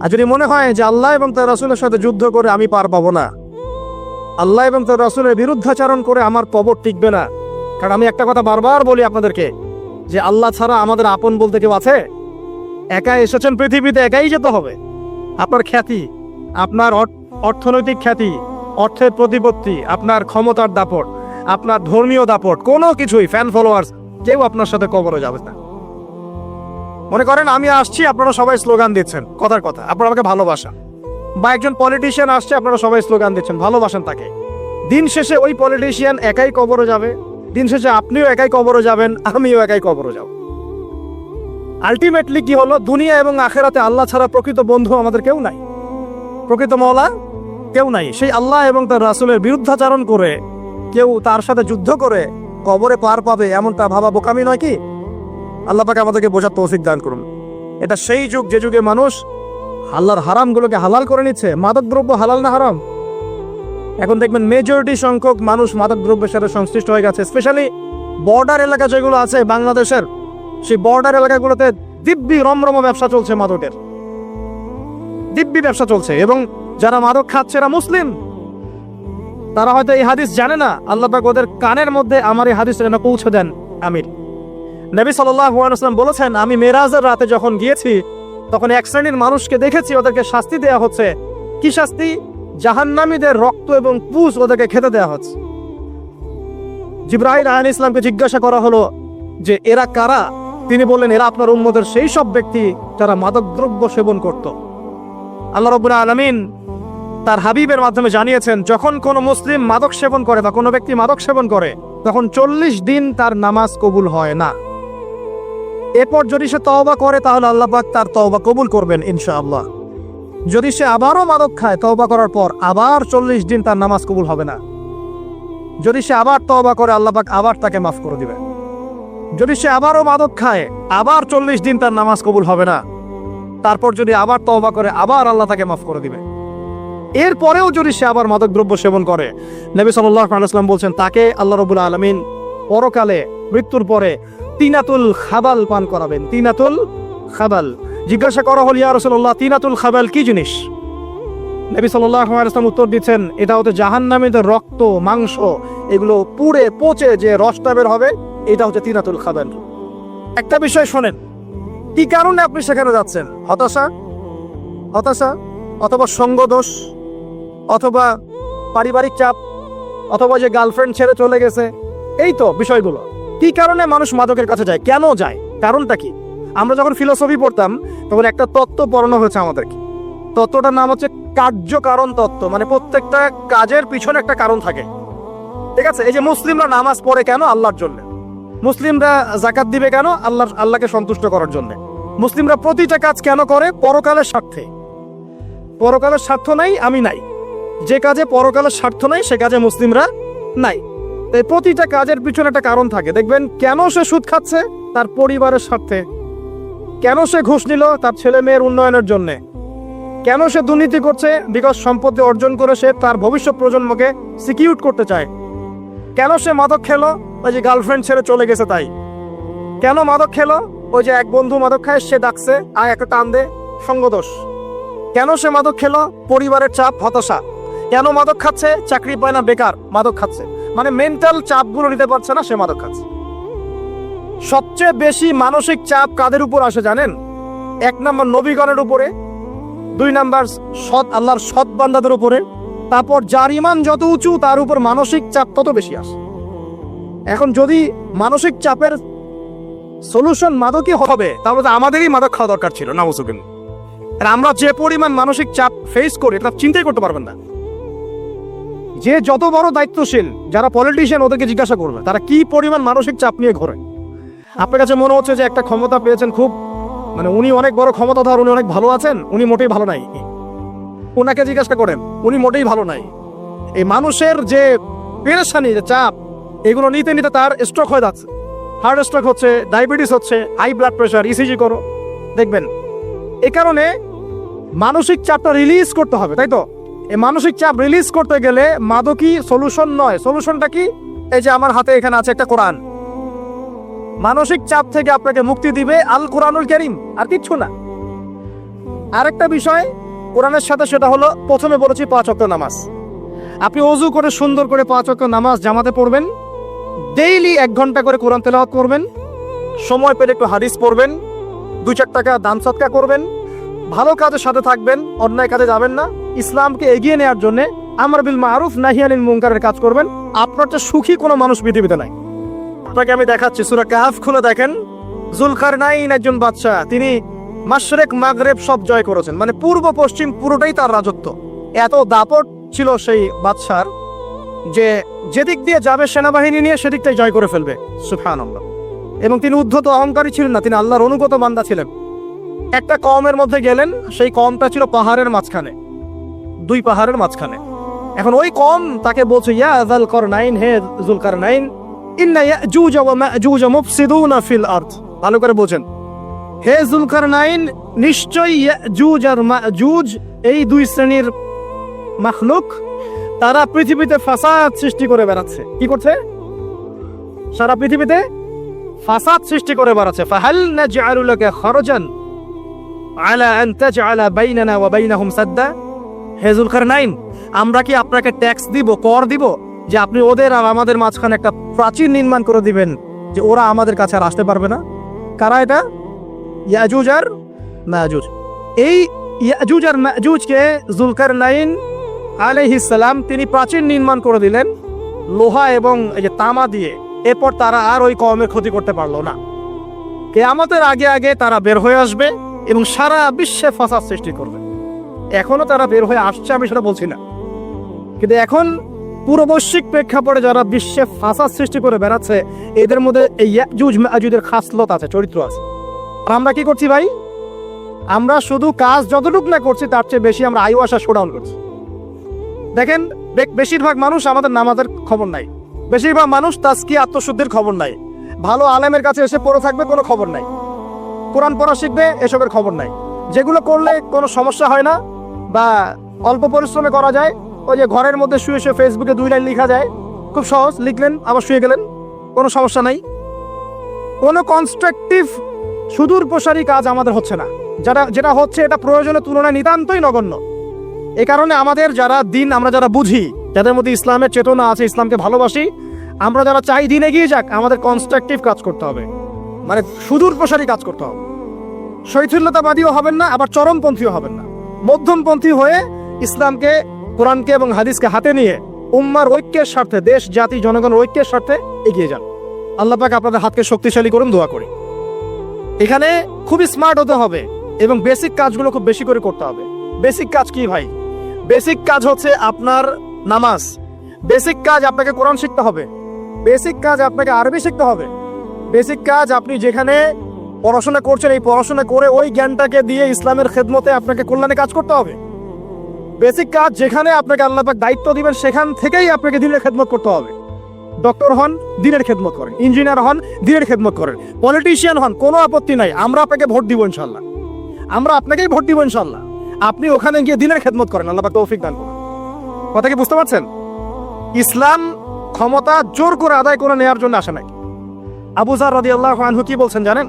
আর যদি মনে হয় যে আল্লাহ এবং তার রাসূলের সাথে যুদ্ধ করে আমি পার পাবো না, আল্লাহ এবং তার রাসূলের বিরুদ্ধাচরণ করে আমার কবর টিকবে না, কারণ আমি একটা কথা বারবার বলি আপনাদেরকে যে আল্লাহ ছাড়া আমাদের আপন বলতে কেউ আছে? একা এসেছেন পৃথিবীতে, একাই যেতে হবে। আপনার খ্যাতি, আপনার অর্থনৈতিক খ্যাতি, অর্থের প্রতিপত্তি, আপনার ক্ষমতার দাপট, আপনার ধর্মীয় দাপট, কোনো কিছুই, ফ্যান ফলোয়ার্স, কেউ আপনার সাথে কবরে যাবে না। মনে করেন আমি আসছি, আপনারা সবাই স্লোগান দিচ্ছেন, কথার কথা, আপনারা আমাকে ভালোবাসা, বা একজন পলিটিশিয়ান আসছে, আপনারা সবাই স্লোগান দিচ্ছেন, ভালোবাসেন তাকে। দিন শেষে ওই পলিটিশিয়ান একাই কবরে যাবে, দিন শেষে আপনিও একাই কবরে যাবেন, আমিও একাই কবরে যাব। আলটিমেটলি কি হলো? দুনিয়া এবং আখেরাতে আল্লাহ ছাড়া প্রকৃত বন্ধু আমাদের কেউ নাই, প্রকৃত মওলা কেউ নাই। সেই আল্লাহ এবং তার রাসূলের বিরুদ্ধাচরণ করে কেউ তার সাথে যুদ্ধ করে কবরে পার পাবে, এমনটা ভাবা বোকামি নয় কি? আল্লাহ পাক আমাদেরকে বোঝার তৌফিক দান করুন। এটা সেই যুগ যে যুগে মানুষ আল্লাহর হারামগুলোকে হালাল করে নিচ্ছে। মাদকদ্রব্য হালাল না হারাম? এখন দেখবেন মেজরিটি সংখ্যক মানুষ মাদকদ্রব্যের সাথে সংশ্লিষ্ট হয়ে গেছে। স্পেশালি বর্ডার এলাকা যেগুলো আছে বাংলাদেশের, সেই বর্ডার এলাকাগুলোতে দিব্যি রমরম ব্যবসা চলছে, মাদকের দিব্যি ব্যবসা চলছে। এবং যারা মাদক খাচ্ছে এরা মুসলিম, তারা হয়তো এই হাদিস জানে না, আল্লাহ পাক ওদের কানের মধ্যে আমার এই হাদিস যেন পৌঁছে দেন। আমিন। নবী সাল্লাল্লাহু আলাইহি ওয়াসাল্লাম বলেছেন, আমি মেরাজের রাতে যখন গিয়েছি তখন এক শ্রেণীর মানুষকে দেখেছি, ওদেরকে শাস্তি দেয়া হচ্ছে। কি শাস্তি? জাহান্নামীদের রক্ত এবং পুষ ওদেরকে খেতে দেয়া হচ্ছে। জিবরাইল আলাইহিস সালামকে জিজ্ঞাসা করা হলো যে এরা কারা? তিনি বললেন, এরা আপনার উম্মতের সেই সব ব্যক্তি যারা মাদকদ্রব্য সেবন করত। আল্লাহ রাব্বুল আলামিন তার হাবিবের মাধ্যমে জানিয়েছেন, যখন কোনো মুসলিম মাদক সেবন করে বা কোনো ব্যক্তি মাদক সেবন করে, তখন 40 দিন তার নামাজ কবুল হয় না। এরপর যদি সে তওবা করে তাহলে আল্লাহ পাক তার তওবা কবুল করবেন ইনশাআল্লাহ। যদি সে আবারও মাদক খায় তওবা করার পর, আবার 40 দিন তার নামাজ কবুল হবে না। যদি সে আবার তওবা করে, আল্লাহ পাক আবার তাকে মাফ করে দিবেন। যদি সে আবারও মাদক খায়, আবার 40 দিন তার নামাজ কবুল হবে না। তারপর যদি আবার তওবা করে, আবার আল্লাহ তাকে মাফ করে দিবে। এরপরেও যদি সে আবার মাদক দ্রব্য সেবন করে, নবী সাল্লাল্লাহু আলাইহি ওয়াসাল্লাম বলছেন, তাকে আল্লাহ রাব্বুল আলামিন পরকালে মৃত্যুর পরে তিনাতুল খাবাল পান করাবেন। তিনাতুল খাবাল। জিজ্ঞাসা করা হল, ইয়া রাসূলুল্লাহ, তিনাতুল খাবাল কি জিনিস? নবী সাল্লাল্লাহু আলাইহি ওয়াসাল্লাম উত্তর দিচ্ছেন, এটা হচ্ছে জাহান্নামীদের রক্ত, মাংস, এগুলো পুড়ে পচে যে রসটা বের হবে, এটা হচ্ছে তিনাতুল খাবাল। একটা বিষয় শোনেন, কি কারণে আপনি সেখানে যাচ্ছেন? হতাশা, অথবা সঙ্গদোষ, অথবা পারিবারিক চাপ, অথবা যে গার্লফ্রেন্ড ছেড়ে চলে গেছে, এই তো বিষয়গুলো। কি কারণে মানুষ মাদকের কাছে যায়, কেন যায়, কারণটা কি? আমরা যখন ফিলোসফি পড়তাম তখন একটা তত্ত্ব পড়ানো হয়েছে আমাদেরকে। তত্ত্বটার নাম হচ্ছে কার্যকারণ তত্ত্ব। মানে প্রত্যেকটা কাজের পিছনে একটা কারণ থাকে, ঠিক আছে? এই যে মুসলিমরা নামাজ পড়ে কেন? আল্লাহর জন্য। মুসলিমরা যাকাত দিবে কেন? আল্লাহকে সন্তুষ্ট করার জন্য। মুসলিমরা প্রতিটা কাজ কেন করে? পরকালের স্বার্থে। পরকালের স্বার্থ নাই, আমি নাই। যে কাজে পরকালের স্বার্থ নাই সে কাজে মুসলিমরা নাই। তাই প্রতিটা কাজের পিছনে একটা কারণ থাকে। দেখবেন কেন সে সুদ খাচ্ছে? তার পরিবারের স্বার্থে। কেন সে ঘুষ নিল? তার ছেলে মেয়ের উন্নয়নের জন্য। কেন সে দুর্নীতি করছে? বিকজ সম্পত্তি অর্জন করে সে তার ভবিষ্যৎ প্রজন্মকে সিকিউর করতে চায়। কেন সে মাদক খেলো? ওই যে গার্লফ্রেন্ড ছেড়ে চলে গেছে তাই। কেন মাদক খেলো? ওই যে এক বন্ধু মাদক খায়, সে ডাকছে, আয় একটা টান দে, সঙ্গদোষ। কেন সে মাদক খেলো? পরিবারের চাপ, হতাশা। কেন মাদক খাচ্ছে? চাকরি পায় না, বেকার, মাদক খাচ্ছে। মানে মেন্টাল চাপগুলো নিতে পারছে না, সে মাদক খাচ্ছে। সবচেয়ে বেশি মানসিক চাপ কাদের উপর আসে জানেন? 1 নম্বর নবীগণের উপরে, 2 নম্বর আল্লাহর সৎ বান্দাদের উপরে, তারপর যার ইমান যত উঁচু তার উপর মানসিক চাপ তত বেশি আসে। এখন যদি মানসিক চাপের সলিউশন মাদকই হবে, তাহলে তো আমাদেরই মাদক খাওয়া দরকার ছিল, নাউজুবিল্লাহ। আর আমরা যে পরিমাণ মানসিক চাপ ফেস করি তা চিন্তাই করতে পারবেন না। যে যত বড় দায়িত্বশীল যারা পলিটিশিয়ান, ওদেরকে জিজ্ঞাসা করবে তারা কি পরিমাণ মানসিক চাপ নিয়ে ঘোরে। আপনার কাছে মনে হচ্ছে যে একটা ক্ষমতা পেয়েছেন, খুব মানে উনি অনেক বড় ক্ষমতাধর, উনি অনেক ভালো আছেন, উনি মোটেই ভালো নাই। ওনাকে জিজ্ঞাসা করেন, উনি মোটেই ভালো নাই। এই মানুষের যে পেরেশানি, যে চাপ, এগুলো নিতে নিতে তার স্ট্রোক হয়ে যাচ্ছে, হার্ট স্ট্রোক হচ্ছে, ডায়াবেটিস হচ্ছে, হাই ব্লাড প্রেশার, ইসিজি করো, দেখবেন। এ কারণে মানসিক চাপটা রিলিজ করতে হবে, তাই তো? এই মানসিক চাপ রিলিজ করতে গেলে মাদকই সলিউশন নয়। সলিউশনটা কি? এই যে আমার হাতে এখানে আছে একটা কোরআন। মানসিক চাপ থেকে আপনাকে মুক্তি দিবে আল কোরআনুল কারীম, আর কিচ্ছু না। আরেকটা বিষয় কোরআনের সাথে, সেটা হলো প্রথমে বলেছি 5 ওয়াক্ত নামাজ। আপনি ওযু করে সুন্দর করে 5 ওয়াক্ত নামাজ জামাতে পড়বেন, ডেইলি 1 ঘন্টা করে কোরআন তেলাওয়াত করবেন, সময় পেলে একটু হাদিস পড়বেন, 2-4 টাকা দান সদকা করবেন, ভালো কাজের সাথে থাকবেন, অন্যায় কাজে যাবেন না, ইসলামকে এগিয়ে নেওয়ার জন্য আমর বিল মারুফ নাহি আনিল মুনকারের কাজ করবেন। আপনার চেয়ে সুখী কোনো মানুষ পৃথিবীতে নাই। আপনাকে আমি দেখাচ্ছি, সূরা কাহফ খুলে দেখেন। যুলকারনাইন একজন বাদশা, তিনি মাশরিক মাগরিব সব জয় করেছেন, মানে পূর্ব পশ্চিম পুরোটাই তার রাজত্ব। এত দাপট ছিল সেই বাদশার যে যেদিক দিয়ে যাবে সেনাবাহিনী নিয়ে সেদিকটাই জয় করে ফেলবে, সুবহানাল্লাহ। এবং তিনি উদ্ধত অহংকারী ছিলেন না, তিনি আল্লাহর অনুগত বান্দা ছিলেন। একটা কওমের মধ্যে গেলেন, সেই কওমটা ছিল পাহাড়ের মাঝখানে, 2 পাহাড়ের মাঝখানে। এখন ওই কওম তাকে বলছে, ইয়া যুলকারনাইন, হে যুলকারনাইন, ইন্না ইয়াজুজ ওয়া মাজুজ মুফসিদুনা ফিল আরদ। ভালো করে বোঝেন, হে যুলকারনাইন, নিশ্চয়ই ইয়াজুজ আর মাজুজ এই 2 শ্রেণীর মাখলুক, তারা পৃথিবীতে ফাসাদ সৃষ্টি করে বেড়াচ্ছে। কি করছে? সারা পৃথিবীতে ফাসাদ সৃষ্টি করে বেড়াচ্ছে। ফাহাল নাজআলু লাকা খরজান আলা আন তাজআলা বাইনানা ওয়া বাইনাহুম সাদ্দা। হে যুলকারনাইন, আমরা কি আপনাকে ট্যাক্স দিব, কর দিব, যে আপনি ওদের আর আমাদের মাঝখানে একটা প্রাচীর নির্মাণ করে দিবেন, যে ওরা আমাদের কাছে আর আসতে পারবে না? কারা এটা? ইয়াজুজ আর মাজুজ। এই ইয়াজুজ আর মাজুজকে যুলকারনাইন আলাইহিস সালাম তিনি প্রাচীর নির্মাণ করে দিলেন লোহা এবং এই যে তামা দিয়ে। এরপর তারা আর ওই কওমের ক্ষতি করতে পারলো না। কিয়ামতের আগে আগে তারা বের হয়ে আসবে এবং সারা বিশ্বে ফাসাদ সৃষ্টি করবে। এখনো তারা বের হয়ে আসছে, আমি সেটা বলছি না, কিন্তু এখন পুরো বৈশ্বিক প্রেক্ষাপটে যারা বিশ্বে ফাসাদ সৃষ্টি করে বেড়াচ্ছে, এদের মধ্যে এই ইয়াজুজ মাজুজের খাসলত আছে, চরিত্র আছে। আর আমরা কি করছি ভাই? আমরা শুধু কাজ যতটুকু না করছি তার চেয়ে বেশি আমরা আয়ু আশা শোডাউন করছি। দেখেন, বেশিরভাগ মানুষ আমাদের নামাজের খবর নাই, বেশিরভাগ মানুষ তাজকিয়া আত্মশুদ্ধির খবর নাই, ভালো আলেমের কাছে এসে পড়ে থাকবে কোনো খবর নাই, কোরআন পড়া শিখবে এসবের খবর নাই। যেগুলো করলে কোনো সমস্যা হয় না বা অল্প পরিশ্রমে করা যায়, ওই যে ঘরের মধ্যে শুয়ে শুয়ে ফেসবুকে 2 লাইন লেখা যায়, খুব সহজ, লিখলেন আবার শুয়ে গেলেন, কোনো সমস্যা নাই। কোনো কনস্ট্রাকটিভ সুদূর প্রসারী কাজ আমাদের হচ্ছে না। যেটা হচ্ছে এটা প্রয়োজনের তুলনায় নিতান্তই নগণ্য। এ কারণে আমাদের যারা দিন, আমরা যারা বুঝি, যাদের মধ্যে ইসলামের চেতনা আছে, ইসলামকে ভালোবাসি, আমরা যারা চাই দিন এগিয়ে যাক, আমাদের কনস্ট্রাকটিভ কাজ করতে হবে, মানে সুদূর প্রসারী কাজ করতে হবে। শৈথিল্যতাবাদীও হবেন না, আবার চরমপন্থীও হবেন না, মধ্যমপন্থী হয়ে ইসলামকে, কোরআনকে এবং হাদিসকে হাতে নিয়ে উম্মার ঐক্যের স্বার্থে, দেশ জাতি জনগণের ঐক্যের স্বার্থে এগিয়ে যান। আল্লাহ পাক আপনাদের হাতকে শক্তিশালী করুন, দোয়া করি। এখানে খুবই স্মার্ট হতে হবে এবং বেসিক কাজগুলো খুব বেশি করে করতে হবে। বেসিক কাজ কি ভাই? বেসিক কাজ হচ্ছে আপনার নামাজ, বেসিক কাজ আপনাকে কোরআন শিখতে হবে, বেসিক কাজ আপনাকে আরবি শিখতে হবে, বেসিক কাজ আপনি যেখানে পড়াশোনা করছেন এই পড়াশোনা করে ওই জ্ঞানটাকে দিয়ে ইসলামের খেদমতে আপনাকে কল্যাণে কাজ করতে হবে। বেসিক কাজ যেখানে আপনাকে আল্লাহ পাক দায়িত্ব দিবেন সেখান থেকেই আপনাকে দিনের খেদমত করতে হবে। ডক্টর হন, দিনের খেদমত করেন, ইঞ্জিনিয়ার হন, দিনের খেদমত করেন, পলিটিশিয়ান হন, কোনো আপত্তি নাই, আমরা আপনাকে ভোট দিব ইনশাল্লাহ, আমরা আপনাকেই ভোট দিব ইনশাল্লাহ। আপনি ওখানে গিয়ে দিনের খেদমত করেন, আল্লাহ পাক তৌফিক দান করুন। কথা কি বুঝতে পারছেন? ইসলাম ক্ষমতা জোর করে আদায় করে নেওয়ার জন্য আসে নাকি। আবু যার রাদিয়াল্লাহু আনহু কি বলছেন জানেন?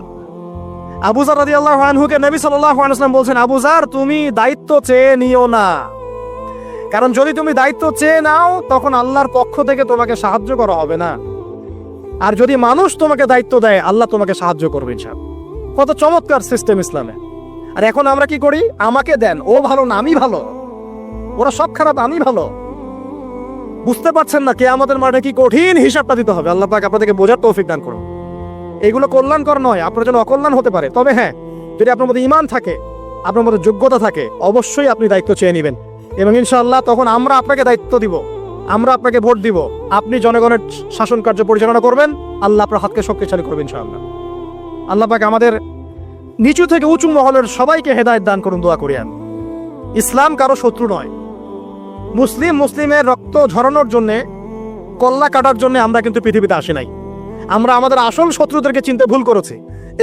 আবু যার রাদিয়াল্লাহু আনহুকে নবী সাল্লাল্লাহু আলাইহি ওয়াসাল্লাম বলছেন, আবু যার, তুমি দায়িত্ব চেয়ে নিও না, কারণ যদি তুমি দায়িত্ব চেয়ে নাও তখন আল্লাহর পক্ষ থেকে তোমাকে সাহায্য করা হবে না, আর যদি মানুষ তোমাকে দায়িত্ব দেয় আল্লাহ তোমাকে সাহায্য করবে ইনশাআল্লাহ। কত চমৎকার সিস্টেম ইসলামে। আর এখন আমরা কি করি? আমাকে দেন, ও ভালো না আমি ভালো, ওরা সব খারাপ আমি ভালো, বুঝতে পারছেন না কিয়ামতের মাঠে কি কঠিন হিসাবটা দিতে হবে। আল্লাহ পাক আপনাদেরকে বোঝার তৌফিক দান করুন। এগুলো কল্যাণকর নয়, আপনার জন্য অকল্যাণ হতে পারে। তবে হ্যাঁ, যদি আপনার মধ্যে ঈমান থাকে, আপনার মধ্যে যোগ্যতা থাকে, অবশ্যই আপনি দায়িত্ব চেয়ে নেবেন এবং ইনশাআল্লাহ তখন আমরা আপনাকে দায়িত্ব দিব, আমরা আপনাকে ভোট দিব, আপনি জনগণের শাসন কার্য পরিচালনা করবেন, আল্লাহ আপনার হাতকে শক্তিশালী করবেন ইনশাআল্লাহ। আল্লাহ পাক আমাদের নিচু থেকে উঁচু মহলের সবাইকে হেদায়েত দান করুন, দোয়া করি আমি। ইসলাম কারো শত্রু নয়। মুসলিমের রক্ত ঝরানোর জন্য, কল্লা কাটার জন্য আমরা কিন্তু পৃথিবীতে আসি নাই। আমরা আমাদের আসল শত্রুদেরকে চিনতে ভুল করেছি,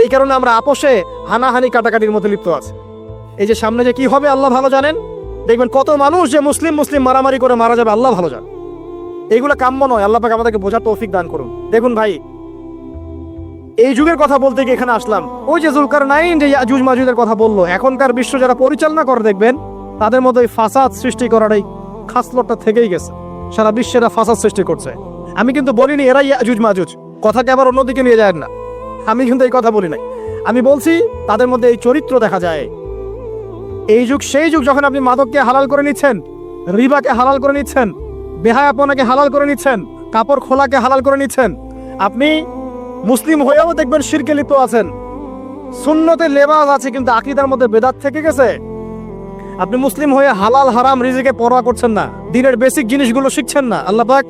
এই কারণে আমরা আপোষে হানাহানি কাটাকাটির মধ্যে লিপ্ত আছি। এই যে সামনে যে কি হবে আল্লাহ ভালো জানেন। দেখবেন কত মানুষ যে মুসলিম মারামারি করে মারা যাবে, আল্লাহ ভালো জানেন। এইগুলো কাম্য নয়। আল্লাহ পাক আমাদেরকে বোঝার তৌফিক দান করুন। দেখুন ভাই, এই যুগের কথা বলতে গিয়ে এখানে আসলাম। ওই যে জুলকারনাইন যে ইয়াজুজ মাজুজের কথা বললো, এখনকার বিশ্ব যারা পরিচালনা করে দেখবেন তাদের মধ্যে ফাসাদ সৃষ্টি করার এই খাসলতটা থেকেই গেছে। সারা বিশ্বেরা ফাসাদ সৃষ্টি করছে। আমি কিন্তু বলিনি এরাই ইয়াজুজ মাজুজ, কথাকে আবার অন্যদিকে নিয়ে যায় না। আমি কিন্তু এই কথা বলি নাই। আমি বলছি তাদের মধ্যে এই চরিত্র দেখা যায়। এই যুগ সেই যুগ যখন আপনি মাদককে হালাল করে নিচ্ছেন, রিবাকে হালাল করে নিচ্ছেন, বেহায়াপনাকে হালাল করে নিচ্ছেন, কাপড় খোলাকে হালাল করে নিচ্ছেন। আপনি মুসলিম হয়েও দেখবেন শিরকে লিপ্ত আছেন। সুন্নতের লেবাস আছে কিন্তু আকীদার মধ্যে বেদাত থেকে গেছে। আপনি মুসলিম হয়ে হালাল হারাম রিজিকে পরোয়া করছেন না, দ্বীনের বেসিক জিনিসগুলো শিখছেন না। আল্লাহ পাক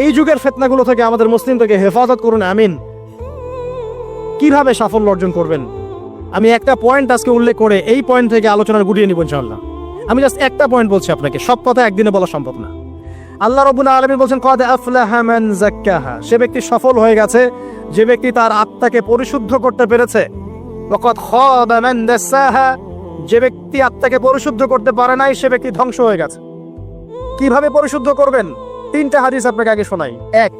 এই যুগের ফিতনাগুলো থেকে আমাদের মুসলিমদেরকে হেফাজত করুন, আমিন। কিভাবে সাফল্য অর্জন করবেন আমি একটা পয়েন্ট আজকে উল্লেখ করে এই পয়েন্ট থেকে আলোচনা গুটিয়ে নিব ইনশাআল্লাহ। আমি জাস্ট একটা পয়েন্ট বলছি আপনাকে, সব কথা একদিনে বলা সম্ভব না। আল্লাহ রাব্বুল আলামিন বলেন ক্বাদ আফলাহা মান যাক্কাহা, সে ব্যক্তি সফল হয়ে গেছে যে ব্যক্তি তার আত্মাকে পরিশুদ্ধ করতে পেরেছে। ওয়া ক্বাদ খাবা মান দাসাহা, যে ব্যক্তি আত্মাকে পরিশুদ্ধ করতে পারে নাই সে ব্যক্তি ধ্বংস হয়ে গেছে। কিভাবে পরিশুদ্ধ করবেন? তিনটা হাদিস আপনাকে আগে শোনাই। এক,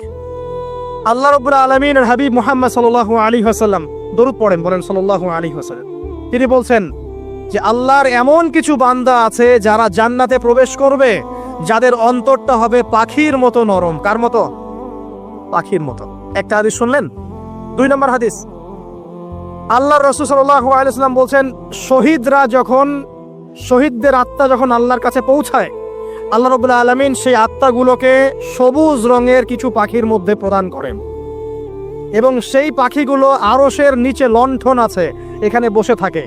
আল্লাহ রাব্বুল আলামিনের হাবিব মুহাম্মদ সাল্লাল্লাহু আলাইহি ওয়াসাল্লাম দরুদ পড়েন, বলেন সাল্লাল্লাহু আলাইহি ওয়াসাল্লাম। তিনি বলছেন যে আল্লাহর এমন কিছু বান্দা আছে যারা জান্নাতে প্রবেশ করবে, যাদের অন্তরটা হবে পাখির মতো নরম। কার মতো? পাখির মতো। একটা হাদিস শুনলেন। 2 নম্বর হাদিস, আল্লাহর রাসূল সাল্লাল্লাহু আলাইহি ওয়াসাল্লাম বলছেন শহীদদের আত্মা যখন আল্লাহর কাছে পৌঁছায়, আল্লাহ রাব্বুল আলামিন সেই আত্মাগুলোকে সবুজ রঙের কিছু পাখির মধ্যে প্রদান করেন এবং সেই পাখিগুলো আরশের নিচে লণ্ঠন আছে, এখানে বসে থাকে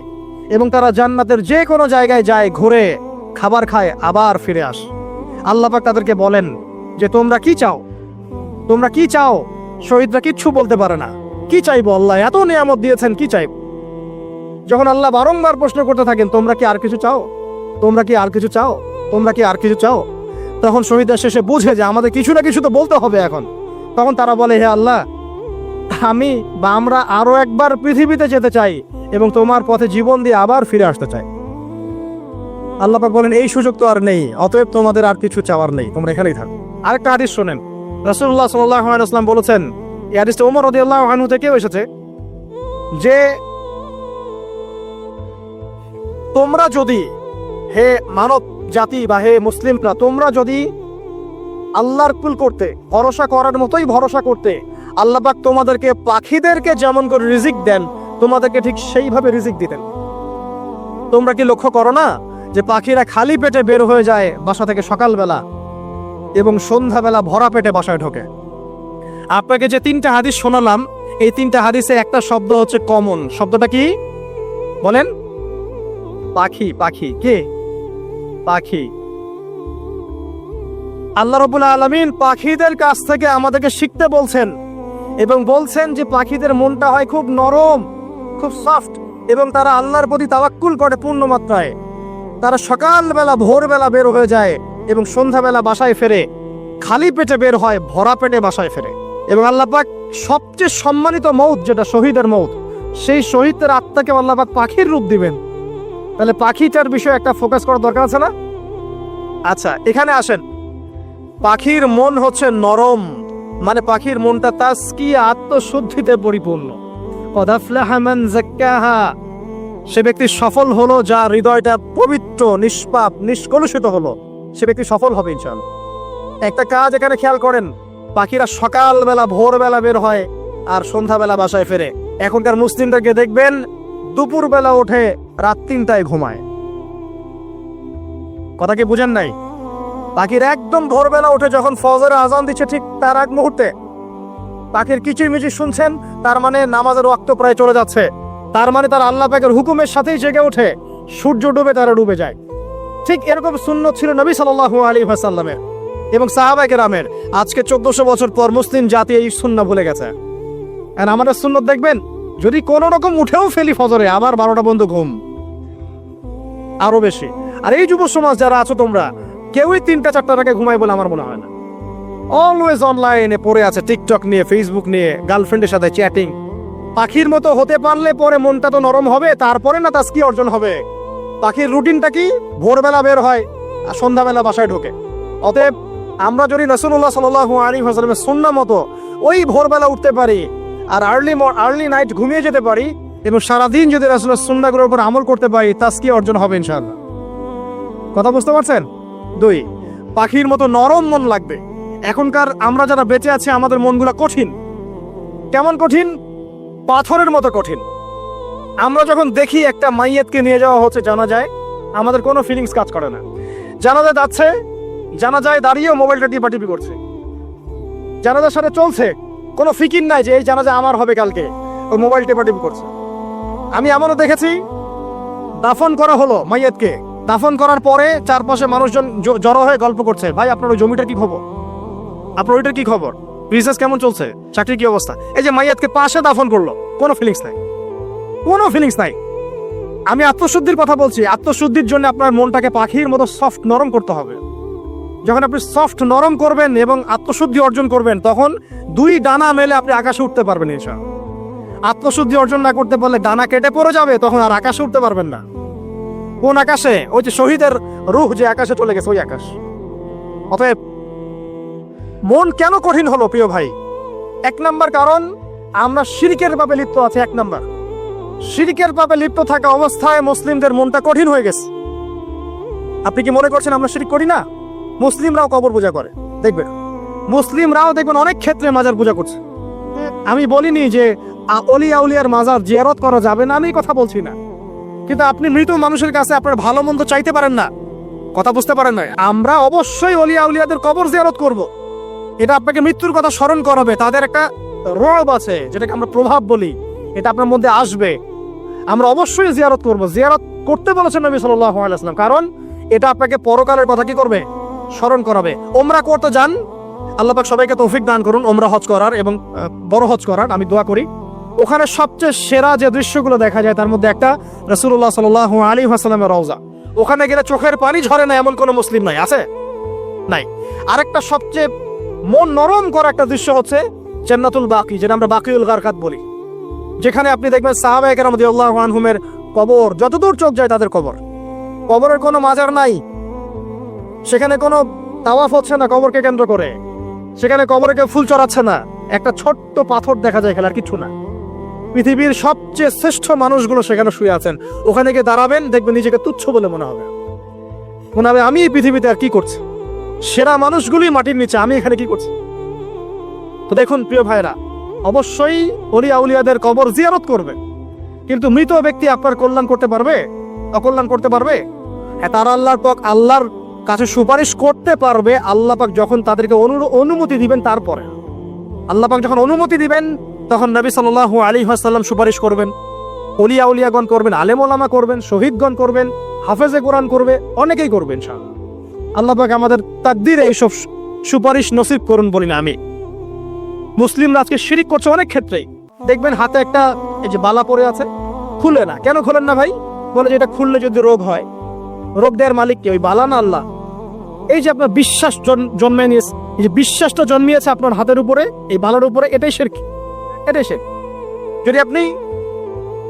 এবং তারা জান্নাতের যে কোনো জায়গায় যায়, ঘুরে খাবার খায়, আবার ফিরে আসে। আল্লাহ পাক তাদেরকে বলেন যে তোমরা কি চাও, তোমরা কি চাও? শহীদরা কিচ্ছু বলতে পারে না। কি চাইবো? আল্লাহ এত নিয়ামত দিয়েছেন, কি চাইবো? যখন আল্লাহ বারংবার প্রশ্ন করতে থাকেন তোমরা কি আর কিছু চাও, তোমরা কি আর কিছু চাও, তোমরা কি আর কিছু চাও, তখন শহীদরা শেষে বুঝে যে আমাদের কিছু না কিছু তো বলতে হবে এখন। তখন তারা বলে হে আল্লাহ, আমরা আরো একবার পৃথিবীতে যেতে চাই এবং তোমার পথে জীবন দিয়ে আবার ফিরে আসতে চাই। আল্লাহ পাক বলেন এই সুযোগ তো আর নেই, অতএব তোমাদের আর কিছু চাওয়ার নেই, তোমরা এখানেই থাকো। আরেকটা হাদিস শোনেন, রাসূলুল্লাহ সাল্লাল্লাহু আলাইহি ওয়াসাল্লাম বলেছেন, এই হাদিসটা ওমর রাদিয়াল্লাহু আনহু থেকেও এসেছে, যে তোমরা যদি, হে মানব জাতি বা হে মুসলিমরা, তোমরা যদি আল্লাহর কুল করতে, ভরসা করার মতোই ভরসা করতে, আল্লাহ পাক তোমাদেরকে পাখিদেরকে যেমন করে রিজিক দেন তোমাদেরকে ঠিক সেইভাবে রিজিক দিতেন। তোমরা কি লক্ষ্য করো না যে পাখিরা খালি পেটে বের হয়ে যায় বাসা থেকে সকালবেলা এবং সন্ধ্যাবেলা ভরা পেটে বাসায় ঢোকে? আপনাকে যে 3টা হাদিস শোনালাম, এই 3টা হাদিসে একটা শব্দ হচ্ছে কমন। শব্দটা কি বলেন? পাখি। পাখি কে? পাখি। আল্লাহ রাব্বুল আলামিন পাখিদের কাছ থেকে আমাদেরকে শিখতে বলছেন এবং বলছেন যে পাখিদের মনটা হয় খুব নরম, খুব সফট এবং তারা আল্লাহর প্রতি তাওয়াক্কুল করে পূর্ণ মাত্রায়। তারা সকালবেলা ভোরবেলা বের হয়ে যায় এবং সন্ধ্যাবেলা বাসায় ফেরে, খালি পেটে বের হয়, ভরা পেটে বাসায় ফেরে। এবং আল্লাহ পাক সবচেয়ে সম্মানিত মৌত যেটা শহীদের মৌত, সেই শহীদের আত্মাকে আল্লাহ পাক পাখির রূপ দিবেন। তাহলে পাখিটার বিষয়ে একটা ফোকাস করার দরকার আছে না? আচ্ছা, এখানে আসেন। পাখির মন হচ্ছে নরম, মানে পাখির মনটা তাজকিয়া, আত্মশুদ্ধিতে পরিপূর্ণ। ক্বাদ আফলাহা মান যাক্কাহা, সে ব্যক্তি সফল হলো যার হৃদয়টা পবিত্র, নিষ্পাপ, নিষ্কলুষিত হলো, সে ব্যক্তি সফল হবে ইনশাআল্লাহ। একটা কাজ এখানে খেয়াল করেন, পাখিরা সকালবেলা ভোরবেলা বের হয় আর সন্ধ্যাবেলা বাসায় ফেরে। এখনকার মুসলিমদেরকে দেখবেন দুপুরবেলা ওঠে, রাত 3টায় ঘুমায়। কথা কি বুঝেন নাই? পাখির একদম ভোরবেলা উঠে যখন ফজরের আজান দিচ্ছে ঠিক তার আগ মুহূর্তে পাখির কিচিরমিচির শুনছেন, তার মানে নামাজের ওয়াক্ত প্রায় চলে যাচ্ছে। তার মানে তার আল্লাহ পাকের হুকুমের সাথেই জেগে ওঠে, সূর্য ডুবে তারা ডুবে যায়। ঠিক এরকম সুন্নত ছিল নবী সাল্লাল্লাহু আলাইহি ওয়াসাল্লামের এবং সাহাবায়ে কেরামের। আজকে 1400 বছর পর মুসলিম জাতি এই সুন্নাহ ভুলে গেছে। আর আমাদের সুন্নত দেখবেন, যদি কোনো রকম উঠেও ফেলি ফজরে, আবার 12টা বন্ধ ঘুম আরো বেশি। আর এই যুব সমাজ যারা আছো তোমরা, কেউই 3টা-4টার আগে ঘুমায় বলে আমার মনে হয় না। অলওয়েজ অনলাইনে পড়ে আছে, টিকটক নিয়ে, ফেসবুক নিয়ে, গার্লফ্রেন্ডের সাথে চ্যাটিং। পাখির মতো হতে পারলে পরে মনটা তো নরম হবে, তারপরে না তাস্কি অর্জন হবে। পাখির রুটিনটা কি? ভোরবেলা বের হয় আর সন্ধ্যাবেলা বাসায় ঢোকে। অতএব আমরা যদি রাসূলুল্লাহ সাল্লাল্লাহু আলাইহি ওয়াসাল্লামের সুন্নাহ মতো ওই ভোরবেলা উঠতে পারি আর আর্লি নাইট ঘুমিয়ে যেতে পারি এবং সারাদিন যদি রাসূলের সুন্নাহগুলোর উপর আমল করতে পারি, তাস্কি অর্জন হবে ইনশাআল্লাহ। কথা বুঝতে পারছেন? 2, পাখির মতো নরম মন লাগবে। এখনকার আমরা যারা বেঁচে আছি, আমাদের মনগুলো কঠিন। কেমন কঠিন? পাথরের মতো কঠিন। আমরা যখন দেখি একটা মাইয়াতকে নিয়ে যাওয়া হচ্ছে জানাজায়, আমাদের কোনো ফিলিংস কাজ করে না। জানাজা যাচ্ছে, জানাজায় দাঁড়িয়েও মোবাইলটা টিপাটিপি করছে। জানাজার সাথে চলছে, কোনো ফিকির নাই যে এই জানাজা আমার হবে কালকে, ও মোবাইল টিপাটিপি করছে। আমি এমনও দেখেছি, দাফন করা হলো মাইয়াতকে, দাফন করার পরে চারপাশে মানুষজন জড়ো হয়ে গল্প করছে, ভাই আপনার ওই জমিটার কি খবর, আপনার ওইটার কি খবর, বিজনেস কেমন চলছে, চাকরির কি অবস্থা। এই যে মাইয়াতকে পাশে দাফন করলো, কোনো ফিলিংস নাই, কোনো ফিলিংস নাই। আমি আত্মশুদ্ধির কথা বলছি। আত্মশুদ্ধির জন্য আপনার মনটাকে পাখির মতো সফট নরম করতে হবে। যখন আপনি সফট নরম করবেন এবং আত্মশুদ্ধি অর্জন করবেন, তখন 2 ডানা মেলে আপনি আকাশে উঠতে পারবেন ইনশাআল্লাহ। আত্মশুদ্ধি অর্জন না করতে পারলে ডানা কেটে পড়ে যাবে, তখন আর আকাশে উঠতে পারবেন না। কোন আকাশে? ওই যে শহীদের রূহ যে আকাশে চলে গেছে, ওই আকাশ। অতএব মন কেন কঠিন হলো প্রিয় ভাই? 1 নাম্বার কারণ, আমরা শিরকের পাপে লিপ্ত আছি। 1 নাম্বার, শিরকের পাপে লিপ্ত থাকা অবস্থায় মুসলিমদের মনটা কঠিন হয়ে গেছে। আপনি কি মনে করছেন আমরা শিরক করি না? মুসলিমরাও কবর পূজা করে, দেখবেন মুসলিমরাও দেখবেন অনেক ক্ষেত্রে মাজার পূজা করছে। আমি বলিনি যে অলিয়া উলিয়ার মাজার জিয়ারত করা যাবে না, আমি কথা বলছি না। কিন্তু আপনি মৃত মানুষের কাছে আপনার ভালো মন্দ চাইতে পারেন না। কথা বুঝতে পারেন না? আমরা অবশ্যই অলিয়া উলিয়াদের কবর জিয়ারত করব। এটা আপনাকে মৃত্যুর কথা স্মরণ করাবে। তাদের একটা রব আছে, যেটাকে আমরা প্রভাব বলি, এটা আপনার মধ্যে আসবে। আমরা অবশ্যই জিয়ারত করব। জিয়ারত করতে বলেছেন নবী সাল্লাল্লাহু আলাইহি ওয়াসাল্লাম, কারণ এটা আপনাকে পরকালের কথা কি করবে? স্মরণ করাবে। ওমরা করতে যান, আল্লাহ পাক সবাইকে তৌফিক দান করুন ওমরা হজ করার এবং বড় হজ করার। আমি দোয়া করি। ওখানে সবচেয়ে সেরা যে দৃশ্যগুলো দেখা যায়, তার মধ্যে একটা রাসূলুল্লাহ সাল্লাল্লাহু আলাইহি ওয়াসাল্লামের রওজা। ওখানে গেলে চোখের পানি ঝরে না এমন কোনো মুসলিম নাই, আছে? নাই। আরেকটা সবচেয়ে মন নরম করা একটা দৃশ্য হচ্ছে জান্নাতুল বাকি, যেটা আমরা বাকিউল গারকাত বলি, যেখানে আপনি দেখবেন সাহাবায়ে কেরাম রাদিয়াল্লাহু আনহুমের কবর, যতদূর চোখ যায় তাদের কবর। কবরের কোনো মাজার নাই, সেখানে কোনো তাওয়াফ হচ্ছে না কবরকে কেন্দ্র করে, সেখানে কবরে কেউ ফুল চড়াচ্ছে না, একটা ছোট্ট পাথর দেখা যায়, খেলার কিছু না। পৃথিবীর সবচেয়ে শ্রেষ্ঠ মানুষগুলো সেখানে শুয়ে আছেন। ওখানে গিয়ে দাঁড়াবেন, দেখবেন নিজেকে তুচ্ছ বলে মনে হবে। আমি এই পৃথিবীতে আর কি করছি? সেরা মানুষগুলি মাটির নিচে, আমি এখানে কি করছি? তো দেখুন প্রিয় ভাইরা, অবশ্যই ওলিয়া উলিয়াদের কবর জিয়ারত করবে, কিন্তু মৃত ব্যক্তি আপনার কল্যাণ করতে পারবে? অকল্যাণ করতে পারবে? হ্যাঁ, তারা আল্লাহর কাছে সুপারিশ করতে পারবে আল্লাহ পাক যখন তাদেরকে অনুমতি দিবেন। তারপরে আল্লাহ পাক যখন অনুমতি দিবেন, তখন নবী সাল্লাল্লাহু আলাইহি ওয়াসাল্লাম সুপারিশ করবেন, ওলিয়া উলিয়াগণ করবেন, আলেম ওলামা করবেন, শহীদগণ করবেন, হাফেজে কোরআন করবে, অনেকেই করবেন ইনশাআল্লাহ। আল্লাহ পাক আমাদের তাকদীরে এইসব সুপারিশ নসিব করুন বলি না আমি। মুসলিমরা আজকে শিরিক করছে অনেক ক্ষেত্রেই। দেখবেন হাতে একটা এই যে বালা পড়ে আছে, খুলে না। কেন খুলেন না ভাই? বলে যে এটা খুললে যদি রোগ হয়। রোগ দেওয়ার মালিক কে? ওই বালা না আল্লাহ? এই যে আপনার বিশ্বাস জন্মে নিয়েছে, এই যে বিশ্বাসটা জন্মিয়েছে আপনার হাতের উপরে, এই বালার উপরে, এটাই শিরক, এটাই শিরক। যদি আপনি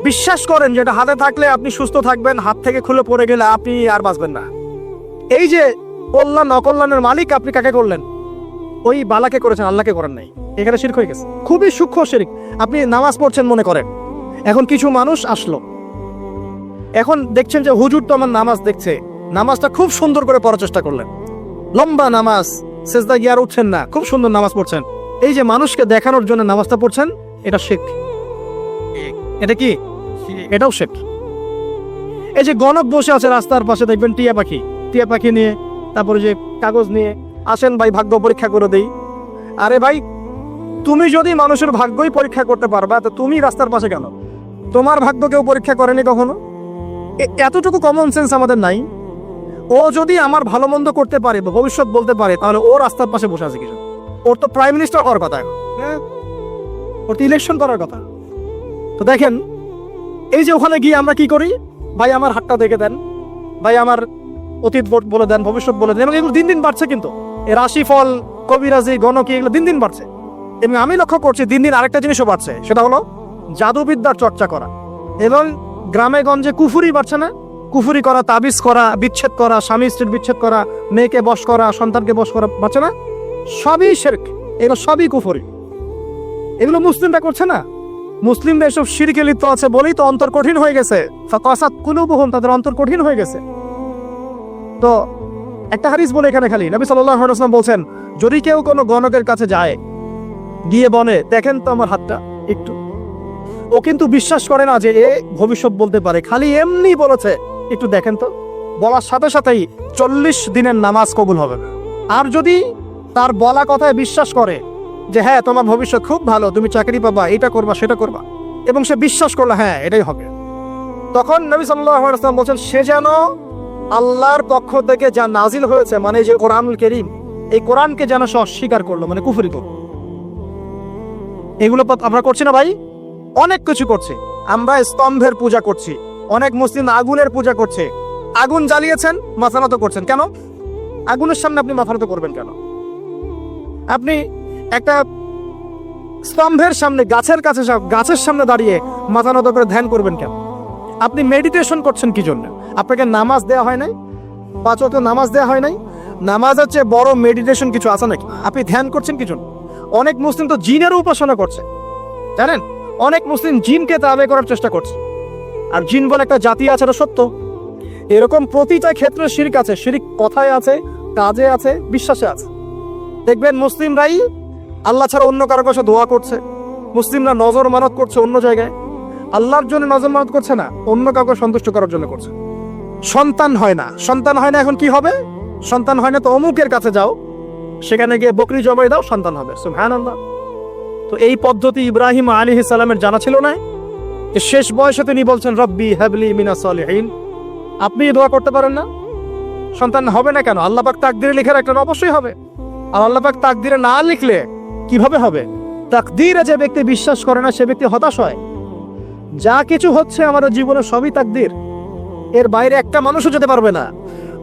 বিশ্বাস করেন যে এটা হাতে থাকলে আপনি সুস্থ থাকবেন, হাত থেকে খুলে পড়ে গেলে আপনি আর বাঁচবেন না, এই যে কল্যাণ অকল্যাণের মালিক আপনি কাকে করলেন? ওই বালাকে করেছেন, আল্লাহকে করেন নাই। এখানে শিরক হয়ে গেছে, খুবই সূক্ষ্ম শিরক। আপনি নামাজ পড়ছেন মনে করেন, এখন কিছু মানুষ আসলো, এখন দেখছেন যে হুজুর তো আমার নামাজ দেখছে, নামাজটা খুব সুন্দর করে পড়ার চেষ্টা করলেন, লম্বা নামাজ, সেজদা গিয়ে আর উঠছেন না, খুব সুন্দর নামাজ পড়ছেন। এই যে মানুষকে দেখানোর জন্য নামাজটা পড়ছেন, এটা শিরক। এটা কি? এটাও শিরক। এই যে গণক বসে আছে রাস্তার পাশে, দেখবেন টিয়া পাখি নিয়ে তারপরে যে কাগজ নিয়ে আসেন ভাই ভাগ্য পরীক্ষা করে দেই। আরে ভাই, তুমি যদি মানুষের ভাগ্যই পরীক্ষা করতে পারবা তো তুমি রাস্তার পাশে কেন? তোমার ভাগ্য কেউ পরীক্ষা করেনি কখনো? এতটুকু কমন সেন্স আমাদের নাই? ও যদি আমার ভালো মন্দ করতে পারে বা ভবিষ্যৎ বলতে পারে, তাহলে ও রাস্তার পাশে বসে আছে কিছু? ওর তো প্রাইম মিনিস্টার হওয়ার কথা, হ্যাঁ, ওর তো ইলেকশন করার কথা। তো দেখেন, এই যে ওখানে গিয়ে আমরা কি করি, ভাই আমার হাতটা দেখে দেন, ভাই আমার অতীত বলে দেন, ভবিষ্যৎ বলে দেন, এবং এগুলো দিন দিন বাড়ছে। কিন্তু এই রাশিফল, কবিরাজি, গণকি, এগুলো দিন দিন বাড়ছে। এবং আমি লক্ষ্য করছি দিন দিন আরেকটা জিনিসও বাড়ছে, সেটা হলো জাদুবিদ্যার চর্চা করা। এবং গ্রামে গঞ্জে কুফুরি বাড়ছে না? কুফুরি করা, তাবিজ করা, বিচ্ছেদ করা, স্বামী স্ত্রীর বিচ্ছেদ করা, মেয়েকে বশ করা, সন্তানকে বশ করা বাড়ছে না? সবই শিরক, এগুলো সবই কুফুরি। এগুলো মুসলিমরা করছে না। মুসলিমরা এসব শিরকে লিপ্ত আছে বলেই তো অন্তর কঠিন হয়ে গেছে। ফাকাসাত কুলুবুহুম, তাদের অন্তর কঠিন হয়ে গেছে। তো একটা হাদিস বলে এখানে খালি, নবী সাল্লাল্লাহু আলাইহি ওয়াসাল্লাম বলছেন, যদি কেউ কোনো গণকের কাছে যায়, গিয়ে বলে দেখেন তো আমার হাতটা একটু, ও কিন্তু বিশ্বাস করে না যে এ ভবিষ্যৎ বলতে পারে, খালি এমনি বলেছে একটু দেখেন তো, বলার সাথে সাথেই 40 দিনের নামাজ কবুল হবে। আর যদি তার বলা কথায় বিশ্বাস করে যে হ্যাঁ তোমার ভবিষ্যৎ খুব ভালো, তুমি চাকরি পাবা, এটা করবা সেটা করবা, এবং সে বিশ্বাস করলো হ্যাঁ এটাই হবে, তখন নবী সাল্লাল্লাহু আলাইহি ওয়াসাল্লাম বলছেন সে যেন আল্লাহর পক্ষ থেকে যা নাজিল হয়েছে, মানে যে কোরআনুল কারীম, এই কোরআনকে যেন সে অস্বীকার করলো, মানে কুফরি করলো। এগুলো আমরা করছি না ভাই? অনেক কিছু করছি আমরা। স্তম্ভের পূজা করছি, অনেক মুসলিম আগুনের পূজা করছে। আগুন জ্বালিয়েছেন, মাথা নত করছেন কেন? আগুনের সামনে আপনি মাথা নত করবেন কেন? আপনি একটা স্তম্ভের সামনে, গাছের কাছে, গাছের সামনে দাঁড়িয়ে মাথা নত করে ধ্যান করবেন কেন? আপনি মেডিটেশন করছেন কি জন্য? আপনাকে নামাজ দেওয়া হয় নাই? 5 ওয়াক্ত নামাজ দেওয়া হয় নাই? নামাজ হচ্ছে বড় মেডিটেশন কিছু আছে নাকি? আপনি ধ্যান করছেন কি জন্য? অনেক মুসলিম তো জিনের উপাসনা করছে, জানেন? অনেক মুসলিম জিনকে তাবে করার চেষ্টা করছে। আর জিন বলে একটা জাতি আছে, এটা সত্য। এরকম প্রতিটা ক্ষেত্রে শিরক আছে। শিরক কথায় আছে, কাজে আছে, বিশ্বাসে আছে। দেখবেন মুসলিমরাই আল্লাহ ছাড়া অন্য কারো কাছে দোয়া করছে, মুসলিমরা নজর মানত করছে অন্য জায়গায়, আল্লাহর জন্য নজর মানত করছে না, অন্য কাউকে সন্তুষ্ট করার জন্য করছে। সন্তান হয় না, সন্তান হয় না, এখন কি হবে? সন্তান হয় না তো অমুকের কাছে যাও, সেখানে গিয়ে বকরি জবাই দাও, সন্তান হবে। সুবহানাল্লাহ। তো এই পদ্ধতি ইব্রাহিম আলাইহিস সালামের জানা ছিল না? যে শেষ বয়সে তিনি বলছেন রব্বি হাবলি মিনাস সালিহিন। আপনি দোয়া করতে পারেন না? সন্তান হবে না কেন? আল্লাহ পাক তাকদিরে লিখে রাখলেন, অবশ্যই হবে। আর আল্লাহ পাক তাকদিরে না লিখলে কিভাবে হবে? তাকদিরে যে ব্যক্তি বিশ্বাস করে না সে ব্যক্তি হতাশ হয়। যা কিছু হচ্ছে আমাদের জীবনে সবই তাকদির, এর বাইরে একটা মানুষও যেতে পারবে না।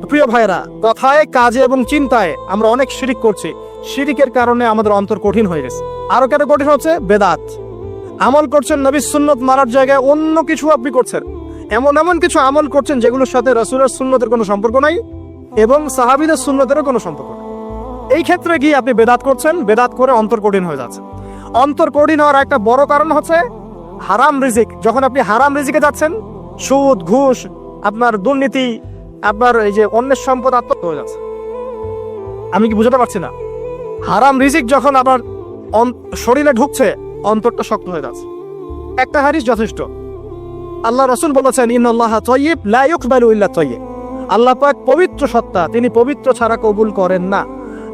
প্রিয় ভাইরা, কথায়, কাজে এবং চিন্তায় আমরা অনেক শিরিক করছি। শিরিকের কারণে আমাদের অন্তর কঠিন হয়ে গেছে। আরো কেন কঠিন হচ্ছে? বেদাত। আমল করছেন নবীর সুন্নত মারার জায়গায় অন্য কিছু আপনি করছেন। এমন এমন কিছু আমল করছেন যেগুলোর সাথে রাসূলের সুন্নতের কোনো সম্পর্ক নাই এবং সাহাবীদের সুন্নতেরও কোনো সম্পর্ক নেই। এই ক্ষেত্রে গিয়ে আপনি বেদাত করছেন, বেদাত করে অন্তর কঠিন হয়ে যাচ্ছে। অন্তর কঠিন হওয়ার একটা বড় কারণ হচ্ছে হারাম রিজিক। যখন আপনি হারাম রিজিকে যাচ্ছেন, সুদ, ঘুষ, আপনার দুর্নীতি, আপনার এই যে অন্যের সম্পদ আত্মসাৎ হয়ে যাচ্ছে। আমি কি বুঝতে পারছি না? হারাম রিজিক যখন আপনার শরীরে ঢুকছে, অন্তরটা শক্ত হয়ে যাচ্ছে। একটা হাদিস যথেষ্ট। আল্লাহ রাসূল বলেছেন, ইন্নাল্লাহা তাইয়্যিব লা ইকবালু ইল্লা তাইয়্যিব। আল্লাহ পাক পবিত্র সত্তা, তিনি পবিত্র ছাড়া কবুল করেন না।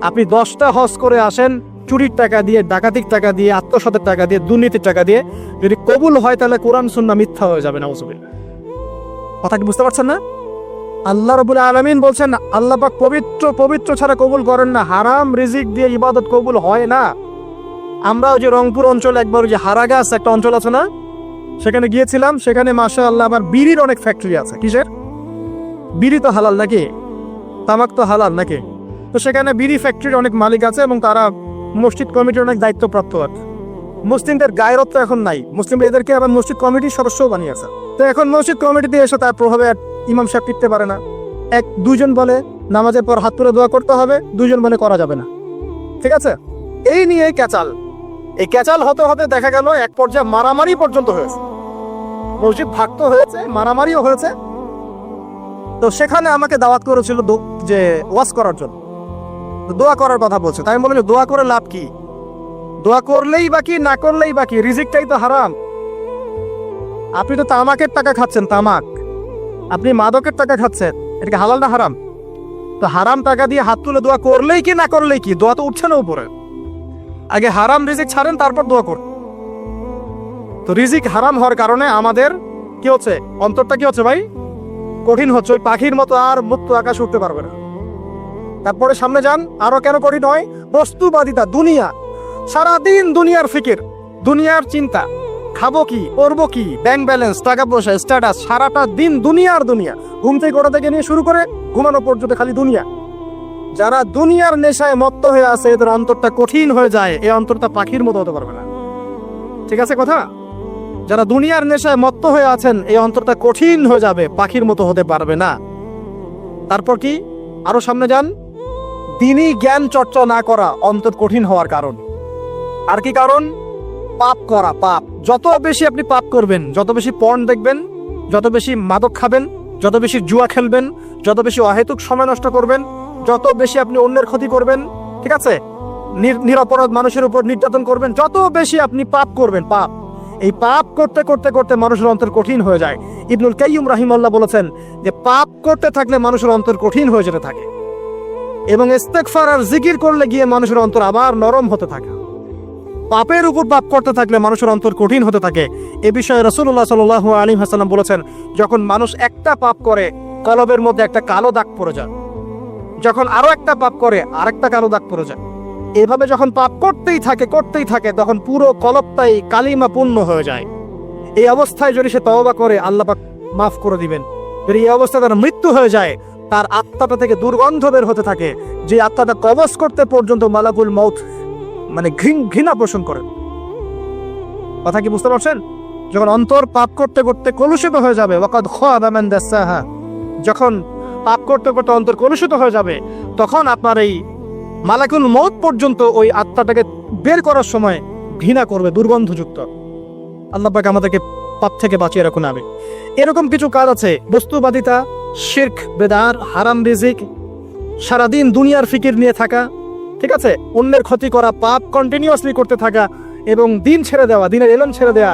আপনি 10টা হজ করে আসেন, চুরির টাকা দিয়ে, ডাকাতির টাকা দিয়ে, আত্মসাতের টাকা দিয়ে, দুর্নীতির টাকা দিয়ে, যদি কবুল হয় তাহলে কোরআন সুন্নাহ মিথ্যা হয়ে যাবে। নাউযুবিল্লাহ। কথা কি বুঝতে পারছেন না? আল্লাহ রাব্বুল আলামিন বলছেন আল্লাহ পাক পবিত্র ছাড়া কবুল করেন না। হারাম রিজিক দিয়ে ইবাদত কবুল হয় না। আমরা ওই যে রংপুর অঞ্চলে একবার ওই যে হারাগাছ একটা অঞ্চল আছে না, সেখানে গিয়েছিলাম। সেখানে মাশাআল্লাহ আবার বিড়ির অনেক ফ্যাক্টরি আছে। কিসের? বিড়ি তো হালাল নাকি? তামাক তো হালাল নাকি? তো সেখানে বিড়ি ফ্যাক্টরির অনেক মালিক আছে এবং তারা মসজিদ কমিটির অনেক দায়িত্বপ্রাপ্ত আছে। মুসলিমদের গায়রত্ব এখন নাই, মুসলিমরা এদেরকে আবার মসজিদ কমিটির সদস্যও বানিয়েছে। তো এখন মসজিদ কমিটিতে এসে তার প্রভাবে ইমাম সাহেব টিকতে পারে না। দুইজন বলে নামাজের পর হাত তুলে দোয়া করতে হবে, দুইজন বলে করা যাবে না। ঠিক আছে? এই নিয়ে ক্যাচাল। এই ক্যাচাল হতে হতে দেখা গেল এক পর্যায়ে মারামারি পর্যন্ত হয়েছে। মসজিদ ভাগ হয়েছে, মারামারিও হয়েছে। তো সেখানে আমাকে দাওয়াত করেছিল যে ওয়াজ করার জন্য, দোয়া করার কথা বলছে। তাই আমি বললাম দোয়া করে লাভ কি? দোয়া করলেই বাকি, না করলেই বাকি, রিজিকটাই তো হারাম। আপনি তো তামাকের টাকা খাচ্ছেন, তামাক। আপনি মাদকের টাকা খাচ্ছেন, এটা কি হালাল না হারাম? তো হারাম টাকা দিয়ে হাত তুলে দোয়া করলেই কি না করলেই কি, দোয়া তো উঠছে না উপরে। আগে হারাম রিজিক ছাড়েন, তারপর দোয়া করুন। তো রিজিক হারাম হওয়ার কারণে আমাদের কি হচ্ছে, অন্তরটা কি হচ্ছে ভাই, কঠিন হচ্ছে। ওই পাখির মতো আর মুক্ত আকাশ উঠতে পারবে না। তারপরে সামনে যান, আরো কেন কঠিন হয়, বস্তুবাদিতা, দুনিয়া, সারাদিন দুনিয়ার ফিকির, দুনিয়ার চিন্তা, খাবো কি, করবো কি, ব্যাংক ব্যালেন্স, টাকা পয়সা, স্ট্যাটাস, সারাটা দিন দুনিয়ার দুনিয়া। ঘুম থেকে ওঠা থেকে নিয়ে শুরু করে ঘুমানো পর্যন্ত খালি দুনিয়া। যারা দুনিয়ার নেশায় মত্ত হয়ে আছে, এদের অন্তরটা কঠিন হয়ে যায়। এই অন্তরটা পাখির মতো হতে পারবে না। ঠিক আছে কথা? যারা দুনিয়ার নেশায় মত্ত হয়ে আছেন, এই অন্তরটা কঠিন হয়ে যাবে, পাখির মতো হতে পারবে না। তারপর কি, আরো সামনে যান, দিনই জ্ঞান চর্চা না করা অন্তর কঠিন হওয়ার কারণ। আর কি কারণ, পাপ করা, পাপ। যত বেশি আপনি পাপ করবেন, যত বেশি পর্ন দেখবেন, যত বেশি মাদক খাবেন, যত বেশি জুয়া খেলবেন, যত বেশি অহেতুক সময় নষ্ট করবেন, যত বেশি আপনি অন্যের ক্ষতি করবেন, ঠিক আছে, নিরপরাধ মানুষের উপর নির্যাতন করবেন, যত বেশি আপনি পাপ করবেন, পাপ, এই পাপ করতে করতে করতে মানুষের অন্তর কঠিন হয়ে যায়। ইবনুল কাইয়্যিম রাহিমাহুল্লাহ বলেছেন যে পাপ করতে থাকলে মানুষের অন্তর কঠিন হয়ে যেতে থাকে, এবং ইস্তেগফার আর জিকির করলে গিয়ে মানুষের অন্তর আবার নরম হতে থাকে। পাপের উপর পাপ করতে থাকলে মানুষের অন্তর কঠিন হতে থাকে। এ বিষয়ে রাসূলুল্লাহ সাল্লাল্লাহু আলাইহি ওয়াসাল্লাম বলেছেন, যখন মানুষ একটা পাপ করে কলবের মধ্যে একটা কালো দাগ পড়ে যায়, যখন আরো একটা পাপ করে আরেকটা কালো দাগ পড়ে যায়। এভাবে যখন পাপ করতেই থাকে তখন পুরো কলবটাই কালিমা পূর্ণ হয়ে যায়। এই অবস্থায় যদি সে তওবা করে, আল্লাহ পাক মাফ করে দিবেন। যদি এই অবস্থায় তার মৃত্যু হয়ে যায়, তার আত্মাটা থেকে দুর্গন্ধ বের হতে থাকে, যে আত্মাটা কবজ করতে পর্যন্ত মালাকুল মউত মানে ঘৃণা পোষণ করেন। কথা কি বুঝতে পারছেন? যখন অন্তর পাপ করতে করতে কলুষিত হয়ে যাবে, ওয়াকাদ খাবা মান দাসাহা, যখন পাপ করতে করতে অন্তর কলুষিত হয়ে যাবে, তখন আপনার এই মালাকুল মউত পর্যন্ত ওই আত্মাটাকে বের করার সময় ঘৃণা করবে, দুর্গন্ধযুক্ত। আল্লাহ পাক আমাদেরকে পাপ থেকে বাঁচিয়ে রাখুন। আমি এরকম কিছু কাজ আছে, বস্তুবাদিতা, শিরক, বেদাত, হারাম রিজিক, সারাদিন দুনিয়ার ফিকির নিয়ে থাকা, ঠিক আছে, অন্যের ক্ষতি করা, পাপ কন্টিনিউয়াসলি করতে থাকা, এবং দিন ছেড়ে দেওয়া, দিনের এলম ছেড়ে দেওয়া,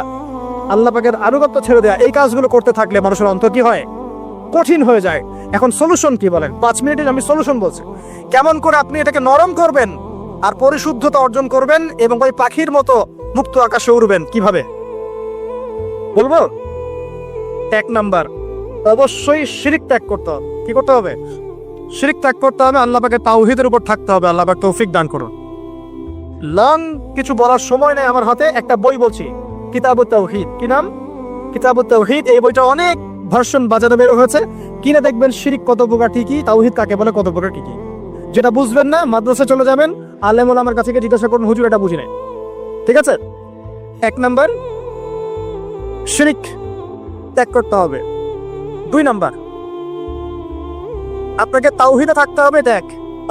আল্লাহ পাকের আনুগত্য ছেড়ে দেওয়া, এই কাজগুলো করতে থাকলে মানুষের অন্তর কি হয়, কঠিন হয়ে যায়। এখন সলিউশন কি বলেন? 5 মিনিটে আমি সলিউশন বলছি, কেমন করে আপনি এটাকে নরম করবেন আর পরিশুদ্ধতা অর্জন করবেন এবং ওই পাখির মতো মুক্ত আকাশে উড়বেন। কিভাবে বলবো? 1 নাম্বার, অবশ্যই শিরক ত্যাগ করতে হবে। কি করতে হবে? শিরক ত্যাগ করতে হবে। আল্লাহ পাকের তাওহীদের উপর থাকতে হবে। আল্লাহ পাক তৌফিক দান করুন। লং কিছু বলার সময় নেই আমার হাতে, একটা বই বলছি, কিতাবুত তাওহীদ। কি নাম? কিতাবুত তাওহীদ। এই বইটা অনেক ভার্সন বাজারে বের হয়েছে, কিনে দেখবেন শিরক কত প্রকার, কি তাওহীদ কাকে বলে, কত প্রকার কি। যেটা বুঝবেন না, মাদ্রাসা চলে যাবেন, আলেম ওলামার কাছে গিয়ে জিজ্ঞাসা করুন, হুজুর এটা বুঝি নাই। ঠিক আছে? 1 নাম্বার, শিরক ত্যাগ করতে হবে। 2 নাম্বার, আপনাকে তাওহীদে থাকতে হবে। দেখ,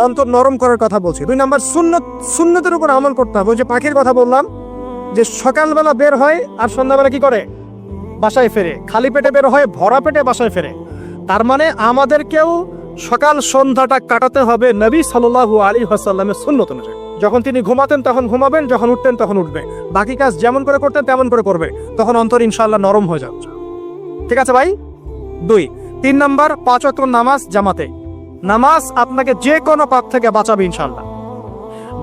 অন্তর নরম করার কথা বলছি। 2 নাম্বার, সুন্নতের উপর আমল করতে হবে। ওই যে পাখির কথা বললাম, যে সকালবেলা বের হয় আর সন্ধ্যাবেলা কি করে, বাসায় ফেরে। খালি পেটে বের হয়, ভরা পেটে বাসায় ফেরে। তার মানে আমাদেরকেও সকাল সন্ধ্যাটা কাটাতে হবে নবী সাল্লাল্লাহু আলাইহি ওয়াসাল্লামের সুন্নত অনুযায়ী। যখন তিনি ঘুমাতেন তখন ঘুমাবেন, যখন উঠতেন তখন উঠবে, বাকি কাজ যেমন করে করতেন তেমন করে করবে, তখন অন্তর ইনশাআল্লাহ নরম হয়ে যাচ্ছে। ঠিক আছে ভাই? 2। 3 নাম্বার, 5 ওয়াক্ত নামাজ জামাতে। নামাজ আপনাকে যে কোনো পাপ থেকে বাঁচাবে ইনশাআল্লাহ।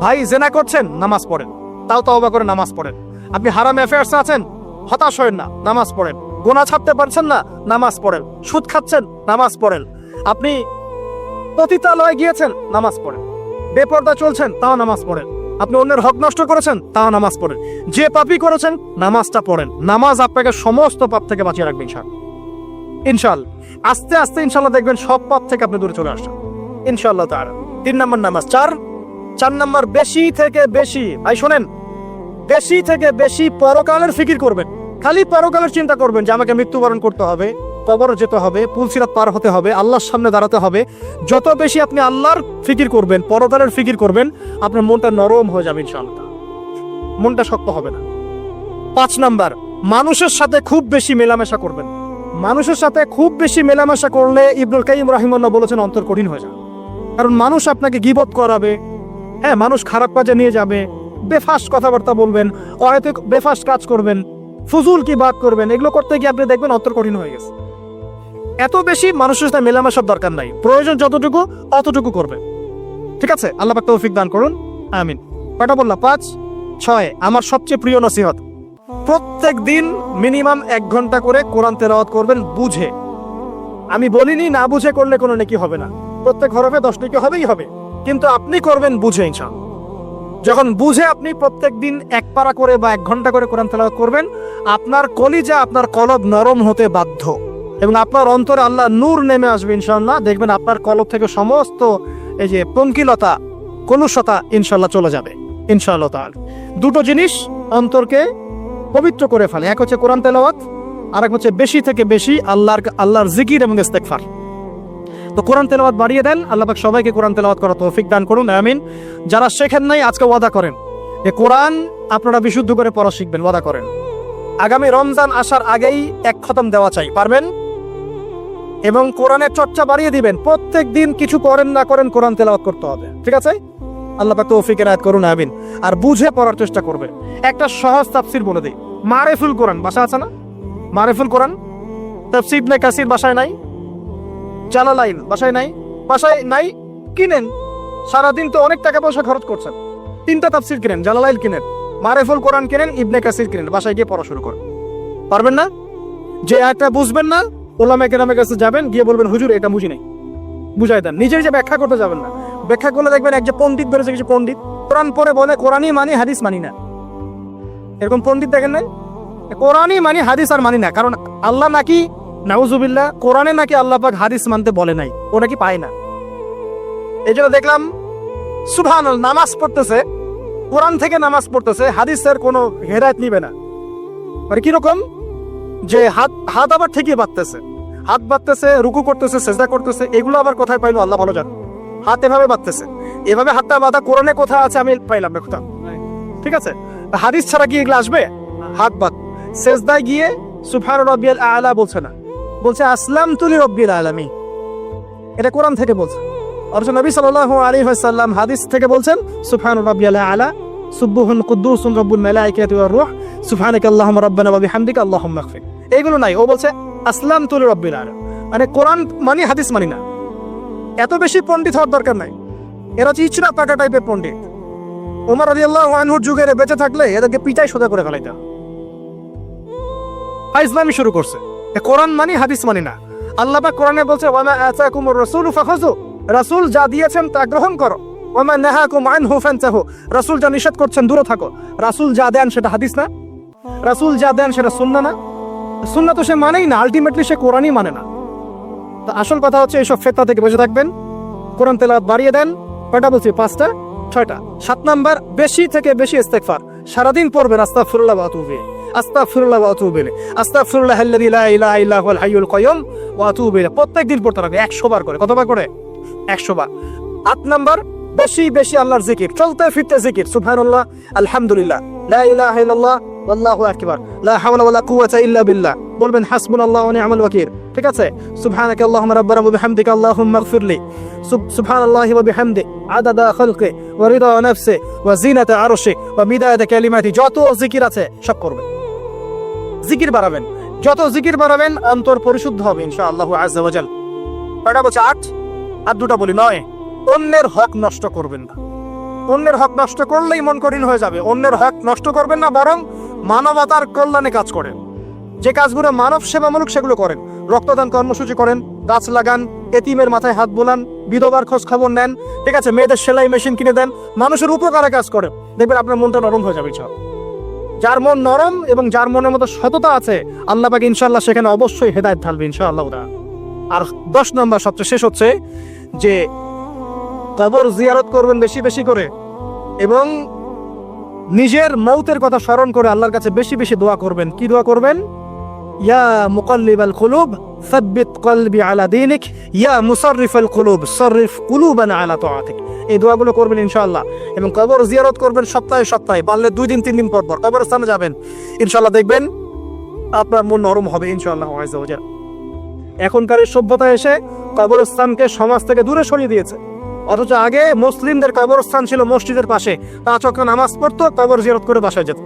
ভাই জেনা করছেন, নামাজ পড়েন, তাও তওবা করে নামাজ পড়েন। আপনি হারাম অ্যাফেয়ার্স আছেন, হতাশ হয়েন না, নামাজ পড়েন। গুনাহ ছাড়তে পারছেন না, নামাজ পড়েন। সুদ খাচ্ছেন, নামাজ পড়েন। আপনি পতিতালয়ে গিয়েছেন, নামাজ পড়েন। বেপরদা চলছেন, তাও নামাজ পড়েন। আপনি অন্যের হক নষ্ট করেছেন, তাও নামাজ পড়েন। যে পাপই করেছেন, নামাজটা পড়েন। নামাজ আপনাকে সমস্ত পাপ থেকে বাঁচিয়ে রাখবে ইনশাআল্লাহ। আস্তে আস্তে ইনশাআল্লাহ দেখবেন সব পাপ থেকে আপনি দূরে চলে আসছেন ইনশাআল্লাহ তাআলা। 3 নাম্বার নামাজ। 4 নাম্বার, বেশি থেকে বেশি, ভাই শোনেন, বেশি থেকে বেশি পরকালের ফিকির করবেন। খালি পরকালের চিন্তা করবেন যে আমাকে মৃত্যুবরণ করতে হবে, কবর যেতে হবে, পুলসিরাত পার হতে হবে, আল্লাহর সামনে দাঁড়াতে হবে। যত বেশি আপনি আল্লাহর ফিকির করবেন, পরকালের ফিকির করবেন, আপনার মনটা নরম হয়ে যাবে ইনশাআল্লাহ, মনটা শক্ত হবে না। 5 নাম্বার, মানুষের সাথে খুব বেশি মেলামেশা করবেন। মানুষের সাথে খুব বেশি মেলামেশা করলে ইবনুল কাইয়্যিম রাহিমাহুল্লাহ বলেছেন অন্তর কঠিন হয়ে যাবে। কারণ মানুষ আপনাকে গীবত করাবে, হ্যাঁ, মানুষ খারাপ কাজে নিয়ে যাবে, বেফাস কথাবার্তা বলবেন, হয়তো বেফাস কাজ করবেন, ফুজুল কি বাদ করবেন। এগুলো করতে গিয়ে আপনি দেখবেন অন্তর কঠিন হয়ে গেছে। এত বেশি মানুষের সাথে মেলামেশার দরকার নাই, প্রয়োজন যতটুকু অতটুকু করবে। ঠিক আছে, আল্লাহ পাক তৌফিক দান করুন, আমিন। কয়টা বললাম? 5, 6। আমার সবচেয়ে প্রিয় নসিহত, প্রত্যেক দিন মিনিমাম 1 ঘন্টা করে কোরআন তেলাওয়াত করবেন বুঝে। আমি বলিনি না বুঝে করলে কোনো নেকি হবে না, প্রত্যেক হরফে 10 নেকি হবেই হবে, কিন্তু আপনি করবেন বুঝে ইনশাআল্লাহ। যখন বুঝে আপনি প্রত্যেক দিন 1 পারা করে বা 1 ঘন্টা করে কোরআন তেলাওয়াত করবেন, আপনার কলিজা, আপনার কলব নরম হতে বাধ্য, এবং আপনার অন্তরে আল্লাহ নূর নেমে আসবে ইনশাআল্লাহ। দেখবেন আপনার কলব থেকে সমস্ত এই যে পঙ্কিলতা, কলুষতা ইনশাআল্লাহ চলে যাবে ইনশাআল্লাহ তাআলা। দুটো জিনিস অন্তরকে পবিত্র করে ফেলে, এক হচ্ছে কোরআন তেলাওয়াত, আর এক হচ্ছে বেশি থেকে বেশি আল্লাহর জিকির এবং ইস্তেগফার। তো কোরআন তেলাওয়াত বাড়িয়ে দেন, আল্লাহ পাক সবাইকে কোরআন তেলাওয়াত করার তৌফিক দান করুন, আমিন। যারা শেখেন নাই আজকে ওয়াদা করেন যে কোরআন আপনারা বিশুদ্ধ করে পড়া শিখবেন, ওয়াদা করেন। আগামী রমজান আসার আগেই 1 খতম দেওয়া চাই, পারবেন? এবং কোরআনের চর্চা বাড়িয়ে দিবেন, প্রত্যেক দিন কিছু করেন না করেন কোরআন তেলাওয়াত করতে হবে, ঠিক আছে? আল্লাহ পাক তৌফিক এনায়েত করুন, আমিন। আর বুঝে পড়ার চেষ্টা করবেন। একটা সহজ তাফসীর বলে দেই, মারিফুল কোরআন বাসা আছে না? মারিফুল কোরআন তাফসীর ইবনে কাসির বাসায় নাই, জালালাইন বাসায় নাই, বাসায় নাই কিনেন। সারাদিন তো অনেক টাকা পয়সা খরচ করছেন, 3টা তাফসীর কিনেন, জালালাইন কিনেন, মারিফুল কোরআন কিনেন, ইবনে কাসির কিনেন, বাসায় গিয়ে পড়া শুরু করেন। পারবেন না? যে একটা বুঝবেন না, ওলামায়ে কেরামের কাছে যাবেন, গিয়ে বলবেন হুজুর এটা বুঝি নাই, বুঝাই দেন। নিজের যে ব্যাখ্যা করতে যাবেন না, ব্যাখ্যা করলে দেখবেন এক যে পণ্ডিত বেরোছে, কিছু পণ্ডিত কোরআন পড়ে বলে কোরআনই মানি হাদিস মানি না, এরকম পণ্ডিত দেখেন নাই? কোরআনই মানি হাদিস আর মানি না, কারণ আল্লাহ নাকি নাউজুবিল্লাহ কোরআনে নাকি আল্লাহ পাক হাদিস মানতে বলে নাই, ও নাকি পায় না। এই জন্য দেখলাম সুবহানাল্লাহ নামাজ পড়তেছে, কোরআন থেকে নামাজ পড়তেছে, হাদিসের কোনো হেদায়েত নিবে না। মানে কিরকম যে হাত আবার ঠিকই বাঁধতেছে, হাত বাঁধতেছে, রুকু করতেছে, সেজদা করতেছে, এগুলো আবার কোথায় পাইলো আল্লাহ ভালো জানে। হাত এভাবে বাঁধতেছে, এভাবে হাতটা বাঁধা কোরআনে কোথায় আছে আমি পাইলাম না কোথাও, ঠিক আছে? হাদিস ছাড়া কি এগুলো আসবে? হাত বাঁধ, সেজদায় গিয়ে সুবহান রাব্বিয়াল আলা বলছে না, বলছে আসলামতু লিরাব্বিল আলামিন, এটা কোরআন থেকে বলছে। অথচ নবী সাল্লাল্লাহু আলাইহি ওয়াসাল্লাম হাদিস থেকে বলছেন সুবহান রাব্বিয়াল আলা সুবহুন কুদ্দুসুন রব্বুল মালাইকাতি ওয়ার রূহ সুবহানাকাল্লাহুম্মা রাব্বানা ওয়া বিহামদিকা আল্লাহুম্মা ইগফির। এইগুলো নাই, ও বলছে আসলামতু লিরাব্বিল আলামিন, মানে কোরআন মানি হাদিস মানি না। এত বেশি পণ্ডিত হওয়ার দরকার নাই, এরা হচ্ছে ইচরা পাকা টাইপের পণ্ডিত। ওমর রাদিয়াল্লাহু আনহুর যুগে বেঁচে থাকলে এদেরকে পিটাই সোজা করে ফেলাইতা। ইসলামী শুরু করছে, কোরআন মানি হাদিস মানি না। আল্লাহ পাক কোরআনে বলছে ওয়া মা আতাকুমুর রাসূলু ফাখাযু, রাসূল যা দিয়েছেন তা গ্রহণ করো, ওয়া মা নাহাকুম আনহু ফানতাহু, রাসূল যা নিষেধ করছেন দূরে থাকো। রাসূল যা দেন সেটা হাদিস না, রাসূল যা দেন সেটা সুন্নাহ না, সুন্নাহ তো সে মানেই না, আলটিমেটলি সে কোরআনই মানে না। তো আসল কথা হচ্ছে এইসব ফিতনা থেকে বেঁচে থাকবেন, কোরআন তেলাওয়াত বাড়িয়ে দেন। কয়টা বলছি? 5টা 6টা। 7 নাম্বার, বেশি থেকে বেশি ইস্তেগফার সারাদিন পড়বেন, আস্তাগফিরুল্লাহ ওয়া আতুবু ইলাইহি, আস্তাগফিরুল্লাহ ওয়া আতুবু ইলাইহি, আস্তাগফিরুল্লাহ আল্লাযী লা ইলাহা ইল্লা হুয়াল হাইয়ুল কাইয়ুম ওয়া আতুবু ইলাইহি। প্রত্যেকদিন পড়তে হবে 100 বার করে। কতবার করে? 100 বার। 8 নাম্বার, বেশি বেশি আল্লাহর জিকির, চলতে ফিরতে জিকির, সুবহানাল্লাহ, আলহামদুলিল্লাহ, লা ইলাহা ইল্লাল্লাহ, আল্লাহু আকবার, লা হাওলা ওয়ালা কুওয়াতা ইল্লা বিল্লাহ। বলবেন হাসবুনাল্লাহু ওয়া নি'মাল ওয়াকিল, ঠিক আছে? সুবহানাকা আল্লাহুম্মা রাব্বানা ওয়া বিহামদিকা আল্লাহুম্মা ইগফিরলি, সুবহানাল্লাহি ওয়া বিহামদি আদাদা খালকি ওয়া রিদা নাফসি ওয়া জিনাতা আরশি ওয়া মিদাদা কালিমাতি। যত জিকির আছে সব করবেন, জিকির বাড়াবেন। যত জিকির বাড়াবেন অন্তর পরিশুদ্ধ হবে ইনশাআল্লাহু আযজা ওয়া জাল। কয়টা বলছে? 8। আর 2টা বলি 9। অন্যের হক নষ্ট করবেন না। অন্যের হক নষ্ট করলেই মন কঠিন হয়ে যাবে। অন্যের হক নষ্ট করবেন না, বরং মানবতার কল্যাণে কাজ করেন। যে কাজগুলো মানব সেবামূলক সেগুলো করেন। রক্তদান কর্মসূচি করেন, গাছ লাগান, এতিমের মাথায় হাত বোলান, বিধবার খোঁজ খবর নেন, ঠিক আছে? মেয়েদের সেলাই মেশিন কিনে দেন, মানুষের উপকারে কাজ করেন। দেখবেন আপনার মনটা নরম হয়ে যাবে। যার মন নরম এবং যার মনের মধ্যে সততা আছে, আল্লাহ পাক ইনশাআল্লাহ সেখানে অবশ্যই হেদায়েত ঢালবে ইনশাআল্লাহ। আর 10 নম্বর সবচেয়ে শেষ হচ্ছে যে কবর জিয়ারত করবেন বেশি বেশি করে, এবং নিজের মৌতের কথা স্মরণ করে আল্লাহর কাছে বেশি বেশি দোয়া করবেন। কি দোয়া করবেন? ইয়া মুকাল্লিবাল কুলুব সাব্বিত কলবি আলা দীনিক, ইয়া মুসাররিফাল কুলুব সাররিফ কুলুবানা আলা তাআতিক। এই দোয়াগুলো করবেন ইনশাআল্লাহ। এবং কবর জিয়ারত করবেন সপ্তাহে সপ্তাহে, পারলে 2 দিন 3 দিন পর পর কবরস্থানে যাবেন। ইনশাআল্লাহ দেখবেন আপনার মন নরম হবে ইনশাআল্লাহ আযজা ওয়া জাল। এখনকার সভ্যতা এসে কবরস্থানকে সমাজ থেকে দূরে সরিয়ে দিয়েছে। অথচ আগে মুসলিমদের কবরস্থান ছিল মসজিদের পাশে, 5 ওয়াক্ত নামাজ পড়তো, কবর জিয়ারত করে বাসায় যেত।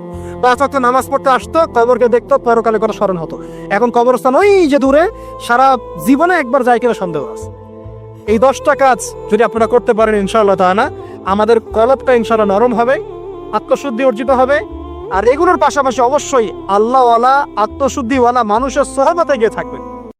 5 ওয়াক্ত নামাজ পড়তে আসতো, কবরকে দেখতো, পরকালে কথা স্মরণ হতো। এখন কবরস্থান ওই যে দূরে, সারা জীবনে একবার যায় কিনা সন্দেহ আছে। এই 10টা কাজ যদি আপনারা করতে পারেন ইনশাআল্লাহ তাআলা, আমাদের কলবটা ইনশাআল্লাহ নরম হবে, আত্মশুদ্ধি অর্জিত হবে। আর এগুলোর পাশাপাশি অবশ্যই আল্লাহওয়ালা, আত্মশুদ্ধিওয়ালা মানুষের সহবতে গিয়ে থাকবেন।